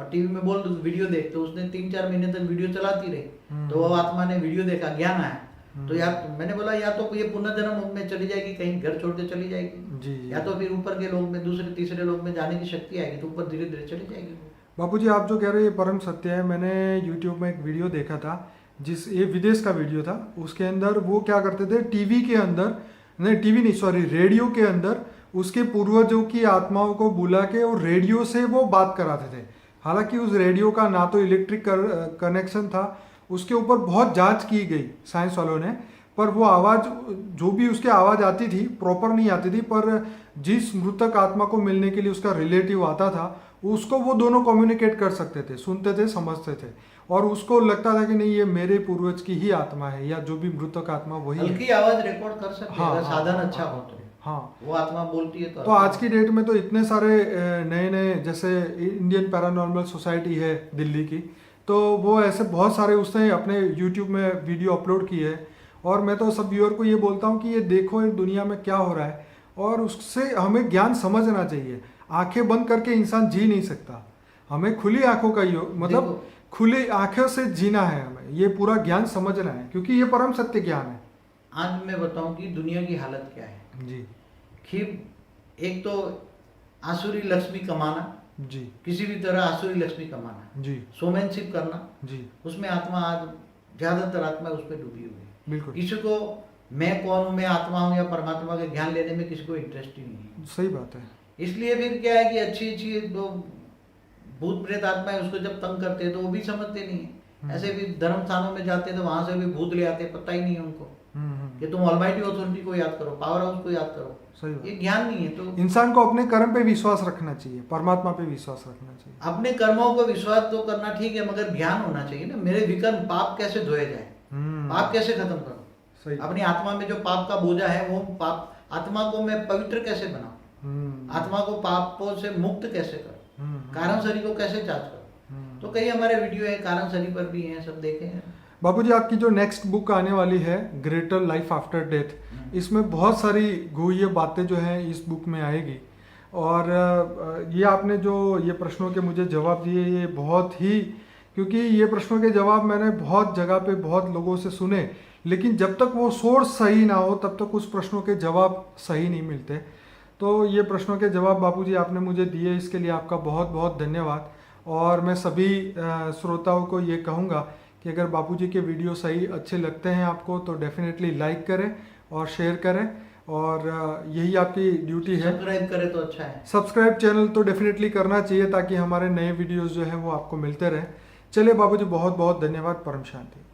और टीवी में बोल दो वीडियो देख, तो उसने 3-4 महीने तक वीडियो चलाती रही, तो वो आत्मा ने वीडियो देखा, ज्ञान आया, तो यार मैंने बोला या तो ये पुनर्जन्म में चली जाएगी, कहीं घर छोड़ के चली जाएगी जी। या तो फिर ऊपर के लोग में दूसरे तीसरे लोग में जाने की शक्ति आएगी, तो ऊपर धीरे धीरे चली जाएगी। बापूजी आप जो कह रहे हैं ये परम सत्य है। मैंने यूट्यूब में एक वीडियो देखा था, ये विदेश का वीडियो था। उसके अंदर वो क्या करते थे, टीवी के अंदर, नहीं टीवी नहीं सॉरी, रेडियो के अंदर उसके पूर्वजों की आत्माओं को बुला के और रेडियो से वो बात कराते थे। हालांकि उस रेडियो का ना तो इलेक्ट्रिक कनेक्शन था, उसके ऊपर बहुत जांच की गई साइंस वालों ने, पर वो आवाज़ जो भी उसकी आवाज़ आती थी प्रॉपर नहीं आती थी, पर जिस मृतक आत्मा को मिलने के लिए उसका रिलेटिव आता था उसको वो दोनों कम्युनिकेट कर सकते थे, सुनते थे, समझते थे, और उसको लगता था कि नहीं ये मेरे पूर्वज की ही आत्मा है या जो भी मृतक आत्मा वही है। हल्की आवाज रिकॉर्ड कर सकते हैं, अगर साधन अच्छा हो तो। हाँ, वो आत्मा बोलती है तो आज की डेट में तो इतने सारे नए नए, जैसे इंडियन पैरानॉर्मल सोसाइटी है दिल्ली की, तो वो ऐसे बहुत सारे उसने अपने यूट्यूब में वीडियो अपलोड किए है। और मैं तो सब व्यूअर को ये बोलता हूँ कि ये देखो इस दुनिया में क्या हो रहा है, और उससे हमें ज्ञान समझना चाहिए। आंखें बंद करके इंसान जी नहीं सकता, हमें खुली आंखों का मतलब खुली आंखों से जीना है, हमें ये पूरा ज्ञान समझना है, क्योंकि ये परम सत्य ज्ञान है। आज मैं बताऊं कि दुनिया की हालत क्या है जी। कि एक तो आसुरी लक्ष्मी कमाना जी, किसी भी तरह आसुरी लक्ष्मी कमाना जी, शोमैनशिप करना जी, उसमें आत्मा आज ज्यादातर आत्मा उस पर डूबी हुई है। बिल्कुल किसी को मैं कौन हूँ, मैं आत्मा हूँ या परमात्मा का ज्ञान लेने में किसी को इंटरेस्ट ही नहीं है। सही बात है। इसलिए फिर क्या है कि अच्छी अच्छी जो भूत प्रेत आत्मा है उसको जब तंग करते हैं तो वो भी समझते नहीं है। ऐसे भी धर्म स्थानों में जाते हैं तो वहां से भी भूत ले आते हैं, पता ही नहीं है उनको कि तुम ऑलमाइटी अथॉरिटी को याद करो, पावर हाउस को याद करो। सही बात। ये ज्ञान नहीं है। तो इंसान को अपने कर्म पे विश्वास रखना चाहिए, परमात्मा पे विश्वास रखना चाहिए। अपने कर्मों को विश्वास तो करना ठीक है, मगर ज्ञान होना चाहिए ना, मेरे विकर्म पाप कैसे धोए जाए, पाप कैसे खत्म करूं, सही। अपनी आत्मा में जो पाप का बोझा है वो पाप आत्मा को मैं पवित्र कैसे बनाऊं, आत्मा को पापों से मुक्त कैसे करूं, कारण शरीर को कैसे जांच करूं। तो कई हमारे वीडियो है कारण शरीर पर भी हैं, सब देखे हैं। बापूजी आपकी जो नेक्स्ट बुक आने वाली है ग्रेटर लाइफ आफ्टर डेथ, इसमें बहुत सारी गुह्य बातें जो हैं इस बुक में आएगी। और ये आपने जो ये प्रश्नों के मुझे जवाब दिए, ये बहुत ही, क्योंकि ये प्रश्नों के जवाब मैंने बहुत जगह पे बहुत लोगों से सुने, लेकिन जब तक वो सोर्स सही ना हो तब तक उस प्रश्नों के जवाब सही नहीं मिलते। तो ये प्रश्नों के जवाब बापूजी आपने मुझे दिए, इसके लिए आपका बहुत बहुत धन्यवाद। और मैं सभी श्रोताओं को ये कहूँगा कि अगर बापूजी के वीडियो सही अच्छे लगते हैं आपको तो डेफिनेटली लाइक करें और शेयर करें, और यही आपकी ड्यूटी है। सब्सक्राइब करें तो अच्छा है। सब्सक्राइब चैनल तो डेफिनेटली करना चाहिए ताकि हमारे नए वीडियोस जो हैं वो आपको मिलते रहें। चलिए बापूजी बहुत बहुत धन्यवाद। परम शांति।